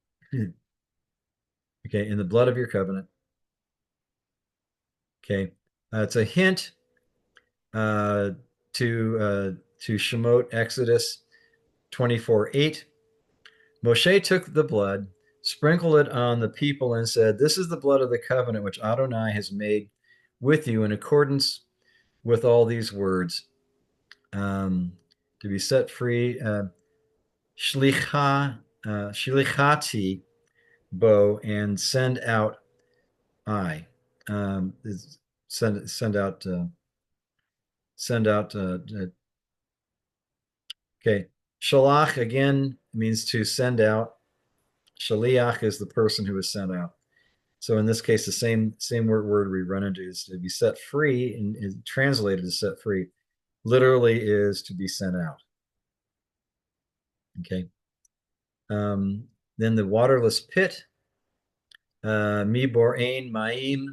Okay, in the blood of your covenant. Okay, it's a hint uh, to Shemot Exodus 24:8. Moshe took the blood, sprinkled it on the people, and said, "This is the blood of the covenant which Adonai has made with you in accordance with all these words, to be set free. Shlichati bo, and send out I. Um, send out send out. Okay, shalach again means to send out. Shaliach is the person who is sent out. So in this case, the same word we run into is to be set free, and is translated as set free. Literally is to be sent out. Okay. Then the waterless pit, mi borain ma'im,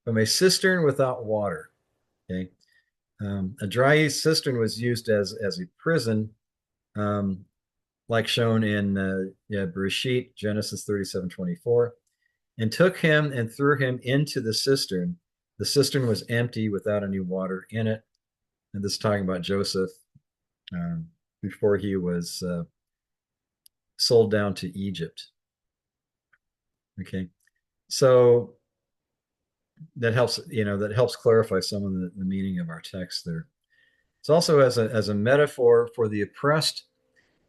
from a cistern without water. Okay. A dry cistern was used as a prison, um, like shown in Bereshit, Genesis 37:24, and took him and threw him into the cistern. The cistern was empty without any water in it. And this is talking about Joseph um, before he was sold down to Egypt. Okay, so that helps clarify some of the meaning of our text there. It's also as a metaphor for the oppressed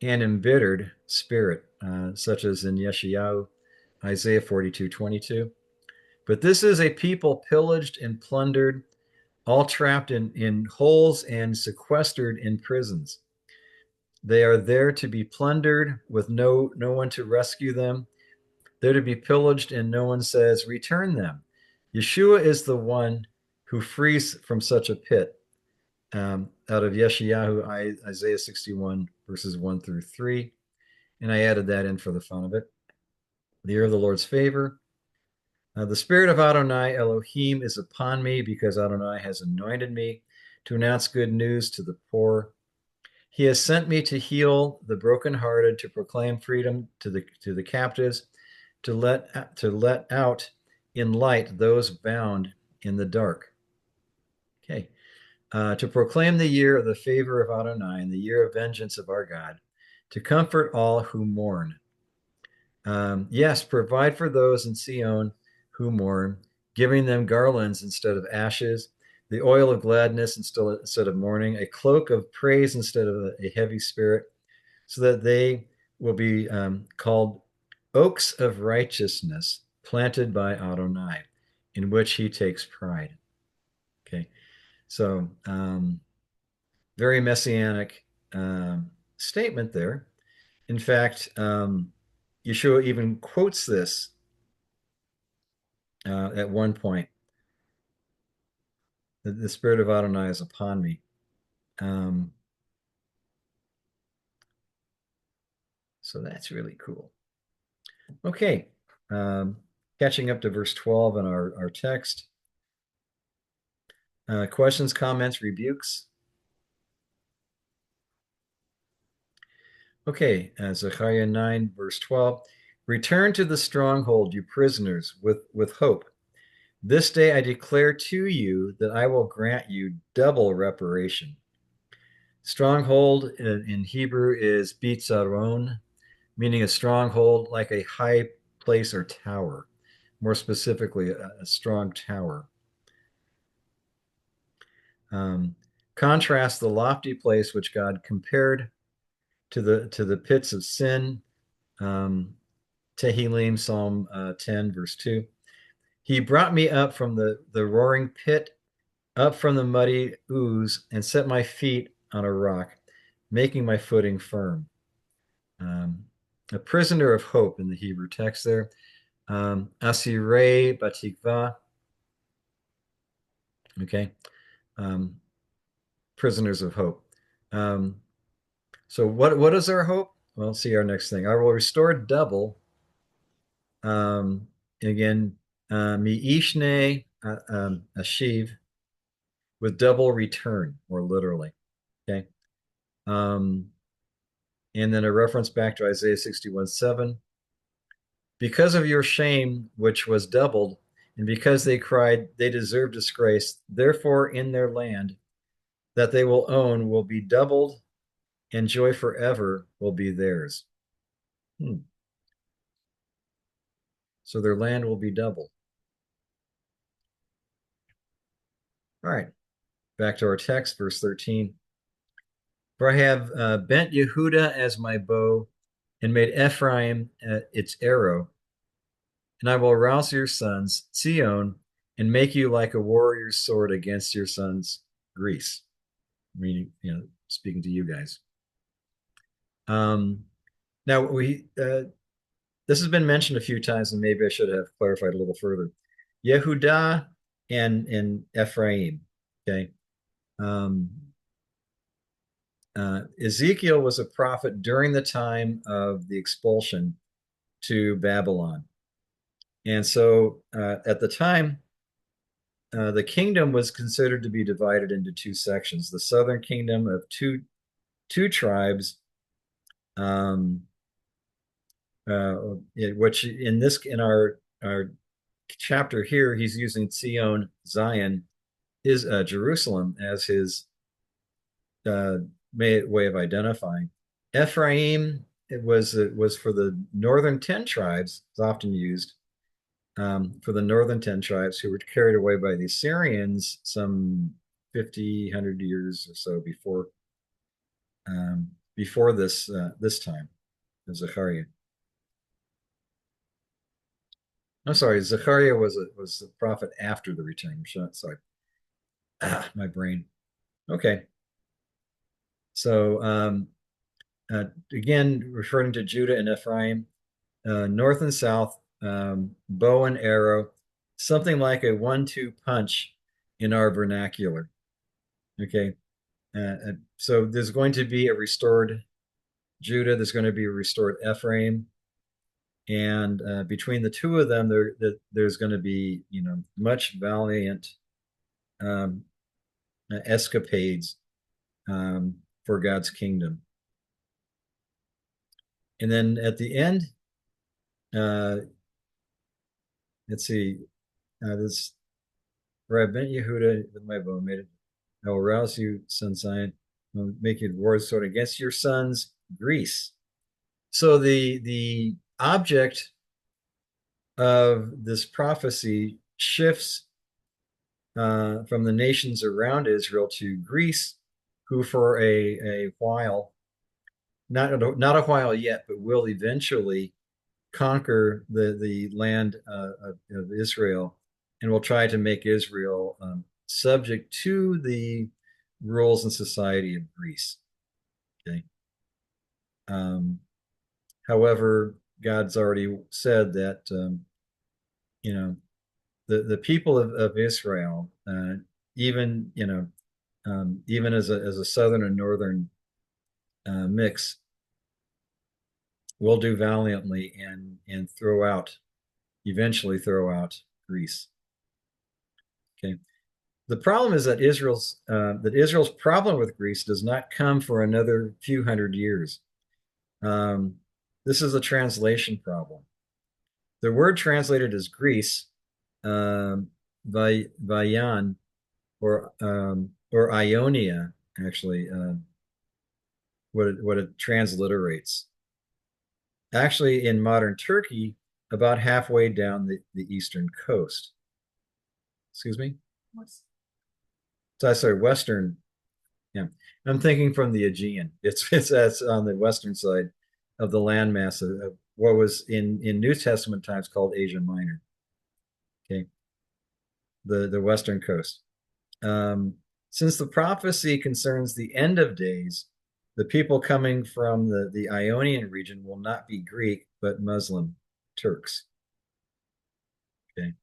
and embittered spirit, such as in Yeshayahu, Isaiah 42:22. But this is a people pillaged and plundered, all trapped in holes and sequestered in prisons. They are there to be plundered with no one to rescue them. They're to be pillaged, and no one says, return them. Yeshua is the one who frees from such a pit. Out of Yeshayahu, Isaiah 61, verses 1 through 3. And I added that in for the fun of it. The year of the Lord's favor. The spirit of Adonai Elohim is upon me, because Adonai has anointed me to announce good news to the poor. He has sent me to heal the brokenhearted, to proclaim freedom to the captives, to let out in light those bound in the dark. Okay. To proclaim the year of the favor of Adonai and the year of vengeance of our God, to comfort all who mourn. Yes, provide for those in Sion who mourn, giving them garlands instead of ashes, the oil of gladness instead of mourning, a cloak of praise instead of a heavy spirit, so that they will be called oaks of righteousness, planted by Adonai, in which he takes pride. Okay, so very messianic statement there. In fact, Yeshua even quotes this at one point. The Spirit of Adonai is upon me. Um, so that's really cool. Okay, um, catching up to verse 12 in our text. Questions, comments, rebukes? Okay, Zechariah 9, verse 12. Return to the stronghold, you prisoners, with hope. This day I declare to you that I will grant you double reparation. Stronghold in Hebrew is bitzaron, meaning a stronghold like a high place or tower, more specifically, a strong tower. Contrast the lofty place which God compared to the pits of sin. Tehillim, Psalm 10, verse 2. He brought me up from the roaring pit, up from the muddy ooze, and set my feet on a rock, making my footing firm. Um, a prisoner of hope in the Hebrew text there. Asirei Batikva, okay, um, prisoners of hope. Um, so what is our hope? Well, see our next thing. I will restore double. Um, again, miishne ashiv, with double return, or literally. Okay. Um, and then a reference back to Isaiah 61:7. Because of your shame, which was doubled, and because they cried, they deserve disgrace. Therefore, in their land that they will own will be doubled, and joy forever will be theirs. Hmm. So their land will be doubled. All right, back to our text, verse 13. For I have bent Yehuda as my bow and made Ephraim its arrow, and I will arouse your sons, Zion, and make you like a warrior's sword against your sons, Greece. Meaning, speaking to you guys. Um, now this has been mentioned a few times, and maybe I should have clarified a little further. Yehuda and Ephraim. Okay. Um, Ezekiel was a prophet during the time of the expulsion to Babylon. And so at the time, the kingdom was considered to be divided into two sections: the southern kingdom of two tribes, um, which in our chapter here, he's using Zion, is Jerusalem, as his uh, way of identifying. Ephraim, it was for the northern 10 tribes. It's often used for the northern 10 tribes who were carried away by the Assyrians some 50, 100 years or so before this time of Zechariah. I'm sorry, Zechariah was a prophet after the return. Sorry, my brain. Okay, so again, referring to Judah and Ephraim, north and south, bow and arrow, something like a 1-2 punch in our vernacular. Okay, so there's going to be a restored Judah. There's going to be a restored Ephraim, and between the two of them, there's going to be much valiant um, escapades for God's kingdom. And then at the end, uh, let's see, this where I bent Yehuda with my bow, made it. I will rouse you, son Zion. I will make you war sword against your sons, Greece. So the object of this prophecy shifts from the nations around Israel to Greece, who for a while, not a while yet, but will eventually conquer the land of Israel, and will try to make Israel subject to the rules and society of Greece. Okay. Um, However, God's already said that you know the people of Israel, even even as a southern and northern mix, will do valiantly and eventually throw out Greece. Okay. The problem is that Israel's problem with Greece does not come for another few hundred years. Um, this is a translation problem. The word translated as Greece, Vayan, or Ionia, actually, what it transliterates. Actually, in modern Turkey, about halfway down the eastern coast. Excuse me? So, sorry, western. Yeah, I'm thinking from the Aegean. It's that's on the western side of the landmass of what was in New Testament times called Asia Minor. Okay, the western coast. Um, since the prophecy concerns the end of days, The people coming from the Ionian region will not be Greek, but Muslim Turks. Okay,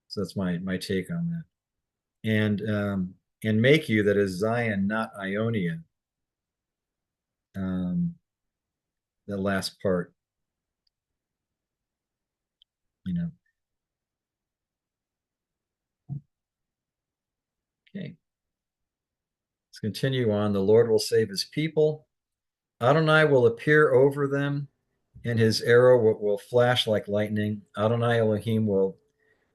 so that's my take on that. And make you, that is Zion, not Ionia. Um, the last part, you know. Okay, let's continue on. The Lord will save his people. Adonai will appear over them, and his arrow will flash like lightning. Adonai Elohim will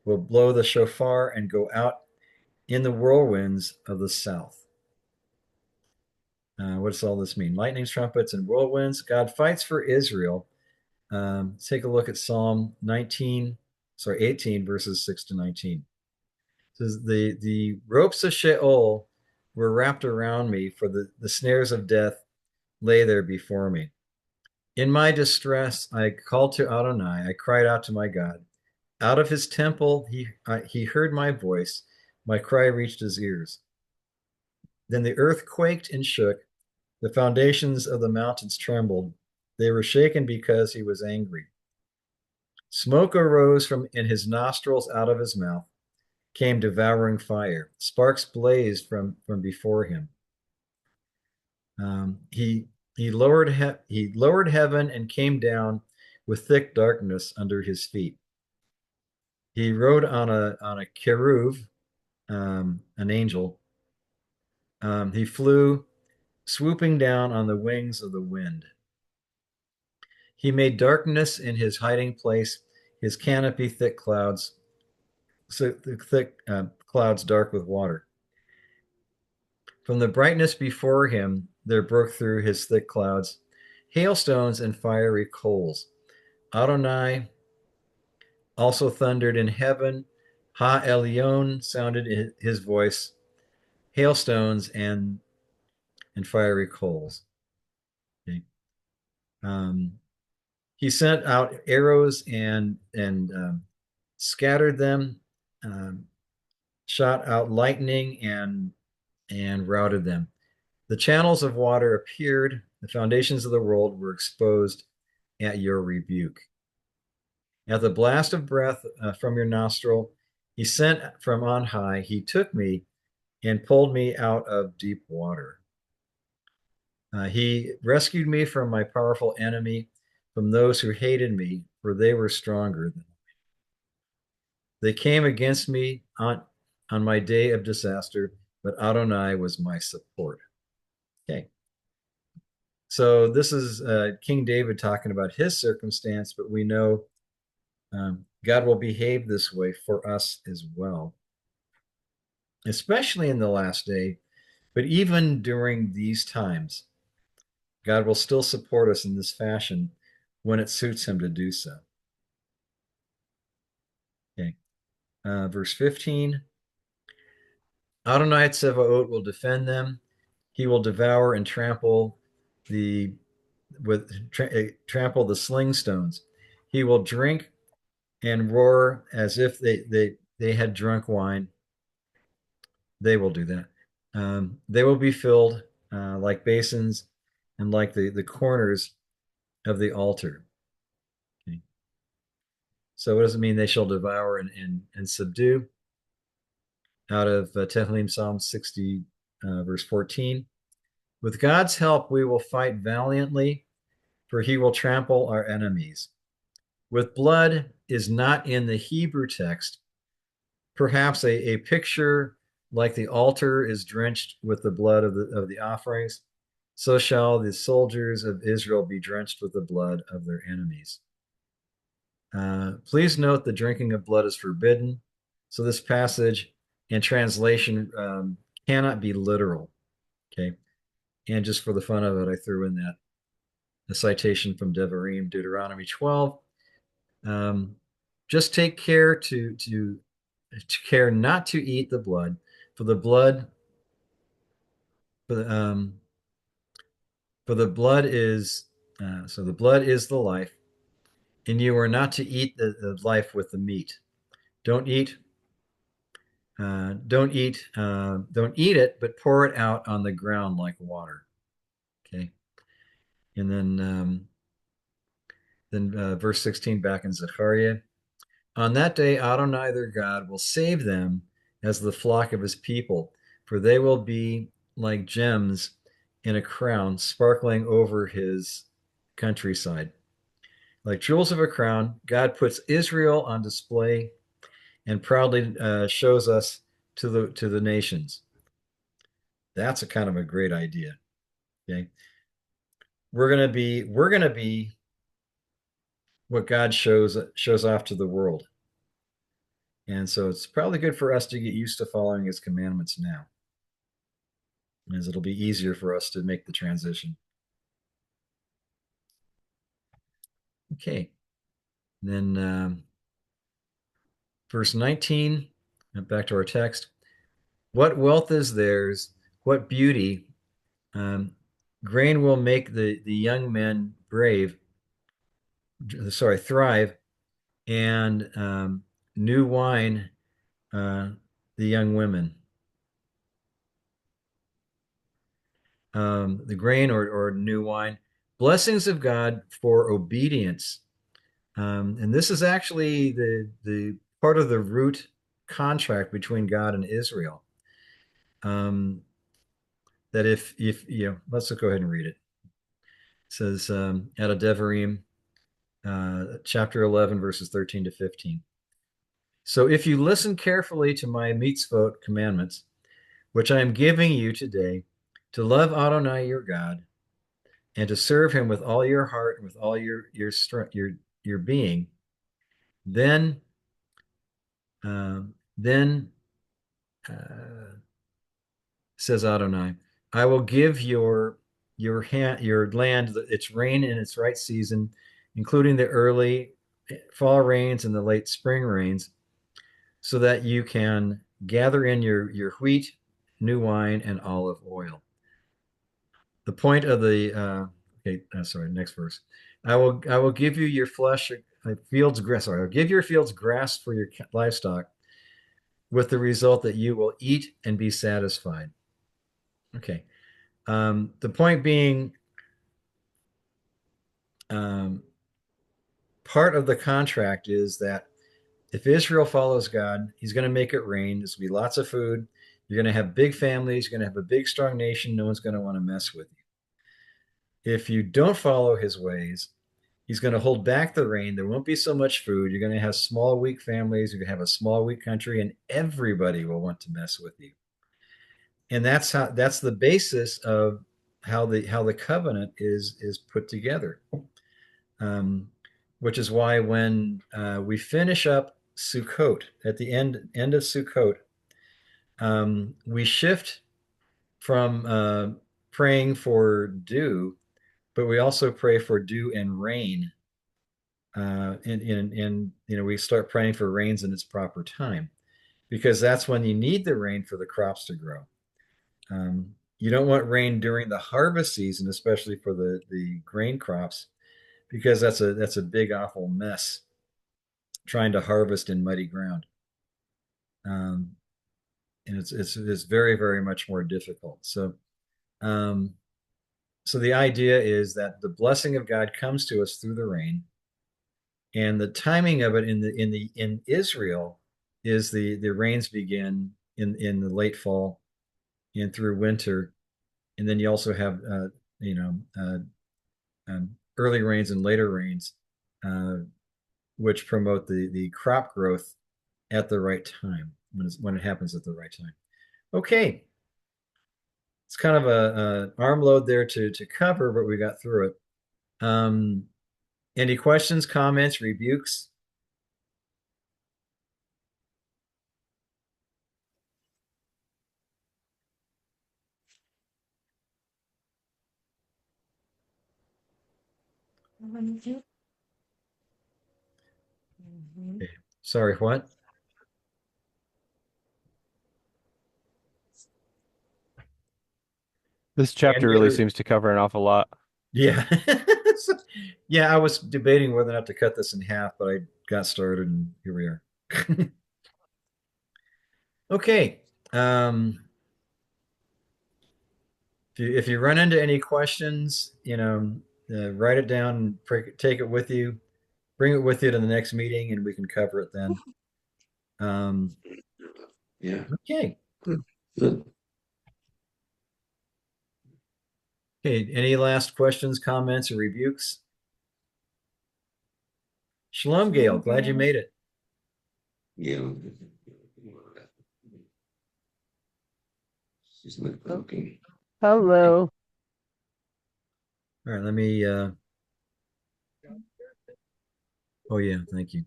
blow the shofar and go out in the whirlwinds of the south. What does all this mean? Lightnings, trumpets, and whirlwinds. God fights for Israel. Take a look at Psalm 18, verses 6 to 19. It says, the ropes of Sheol were wrapped around me, for the snares of death lay there before me. In my distress, I called to Adonai. I cried out to my God. Out of his temple, he heard my voice. My cry reached his ears. Then the earth quaked and shook. The foundations of the mountains trembled. They were shaken because he was angry. Smoke arose from in his nostrils, out of his mouth came devouring fire. Sparks blazed from before him. He he lowered heaven and came down with thick darkness under his feet. He rode on a keruv, an angel. He flew, swooping down on the wings of the wind. He made darkness in his hiding place, his canopy thick clouds, so thick clouds dark with water. From the brightness before him, there broke through his thick clouds hailstones and fiery coals. Adonai also thundered in heaven. Ha Elyon sounded his voice, hailstones and fiery coals. Okay. Um, he sent out arrows and scattered them, um, shot out lightning and routed them. The channels of water appeared. The foundations of the world were exposed at your rebuke. At the blast of breath from your nostril, he sent from on high. He took me and pulled me out of deep water. He rescued me from my powerful enemy, from those who hated me, for they were stronger than me. They came against me on my day of disaster, but Adonai was my support. Okay. So this is King David talking about his circumstance, but we know God will behave this way for us as well, especially in the last day. But even during these times, God will still support us in this fashion when it suits him to do so. Okay. Verse 15. Adonai Tsevaot will defend them. He will devour and trample the trample the sling stones. He will drink and roar as if they had drunk wine. They will do that. They will be filled like basins and like the corners of the altar. Okay. So what does it mean? They shall devour and subdue. Out of Tehillim, Psalm 60, verse 14. With God's help, we will fight valiantly, for he will trample our enemies. With blood is not in the Hebrew text. Perhaps a picture like the altar is drenched with the blood of the offerings, so shall the soldiers of Israel be drenched with the blood of their enemies. Please note the drinking of blood is forbidden. So this passage and translation cannot be literal. Okay. And just for the fun of it, I threw in that a citation from Devarim, Deuteronomy 12. Just take care to care not to eat the blood, for the blood for the blood is so the blood is the life, and you are not to eat the life with the meat. Don't eat don't eat it, but pour it out on the ground like water. Okay, and then verse 16 back in Zechariah. On that day, Adonai their God will save them as the flock of his people, for they will be like gems in a crown sparkling over his countryside. Like jewels of a crown, God puts Israel on display and proudly shows us to the nations. That's a kind of a great idea. Okay, we're gonna be what God shows off to the world, and so it's probably good for us to get used to following His commandments now, as it'll be easier for us to make the transition. Okay, and then verse 19, back to our text. What wealth is theirs? What beauty! Um, Grain will make the young men brave, sorry, thrive, and new wine, uh, the young women. The grain or new wine. Blessings of God for obedience. And this is actually the part of the root contract between God and Israel. Um, that if you know, let's go ahead and read it. It says out of Devarim, chapter 11, verses 13 to 15. So if you listen carefully to my mitzvot commandments, which I am giving you today, to love Adonai your God and to serve him with all your heart and with all your strength, your being, then then says Adonai, I will give your land its rain in its right season, including the early fall rains and the late spring rains, so that you can gather in your wheat, new wine, and olive oil. The point of the okay, sorry, next verse. I will give you your flesh, fields grass. Sorry, I'll give your fields grass for your livestock, with the result that you will eat and be satisfied. Okay. The point being, um, part of the contract is that if Israel follows God, He's going to make it rain. There's going to be lots of food. You're going to have big families. You're going to have a big, strong nation. No one's going to want to mess with you. If you don't follow His ways, He's going to hold back the rain. There won't be so much food. You're going to have small, weak families. You're going to have a small, weak country, and everybody will want to mess with you. And that's the basis of how the covenant is put together. Um, which is why when we finish up Sukkot at the end of Sukkot, we shift from praying for dew, but we also pray for dew and rain. And we start praying for rains in its proper time, because that's when you need the rain for the crops to grow. You don't want rain during the harvest season, especially for the grain crops, because that's a big awful mess trying to harvest in muddy ground. Um, and it's very, very much more difficult. Um, so the idea is that the blessing of God comes to us through the rain, and the timing of it in Israel is the rains begin in the late fall and through winter, and then you also have you know uh, early rains and later rains, uh, which promote the crop growth at the right time, when it happens at the right time. Okay, it's kind of a arm load there to cover, but we got through it. Um, any questions, comments, rebukes? Okay. Sorry, what? This chapter Any really other? seems to cover an awful lot. Yeah. Yeah, I was debating whether or not to cut this in half, but I got started and here we are. Okay. If you run into any questions, write it down and take it with you. Bring it with you to the next meeting, and we can cover it then. Um, Yeah. okay. Good. Good. Okay. Any last questions, comments, or rebukes? Shalom, Gail. Glad you made it. Yeah. She's not Oh, talking. Okay. hello. All right. Let me. Oh yeah. Thank you,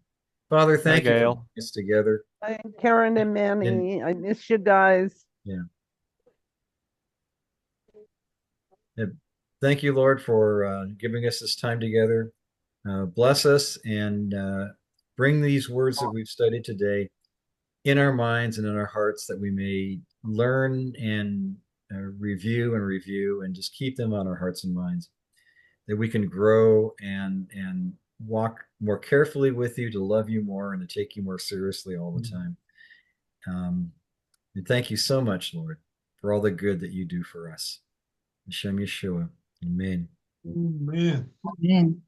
Father. Hi, Thank you for bringing Gail. us together. Hi, Karen and And Manny. I miss you guys. yeah. Yeah. Thank you, Lord, for giving us this time together. Bless us and bring these words that we've studied today in our minds and in our hearts that we may learn and review and just keep them on our hearts and minds, that we can grow and walk more carefully with you, to love you more and to take you more seriously all the time. Um, and thank you so much, Lord, for all the good that you do for us. Hashem Yeshua. Amen. Amen. Amen.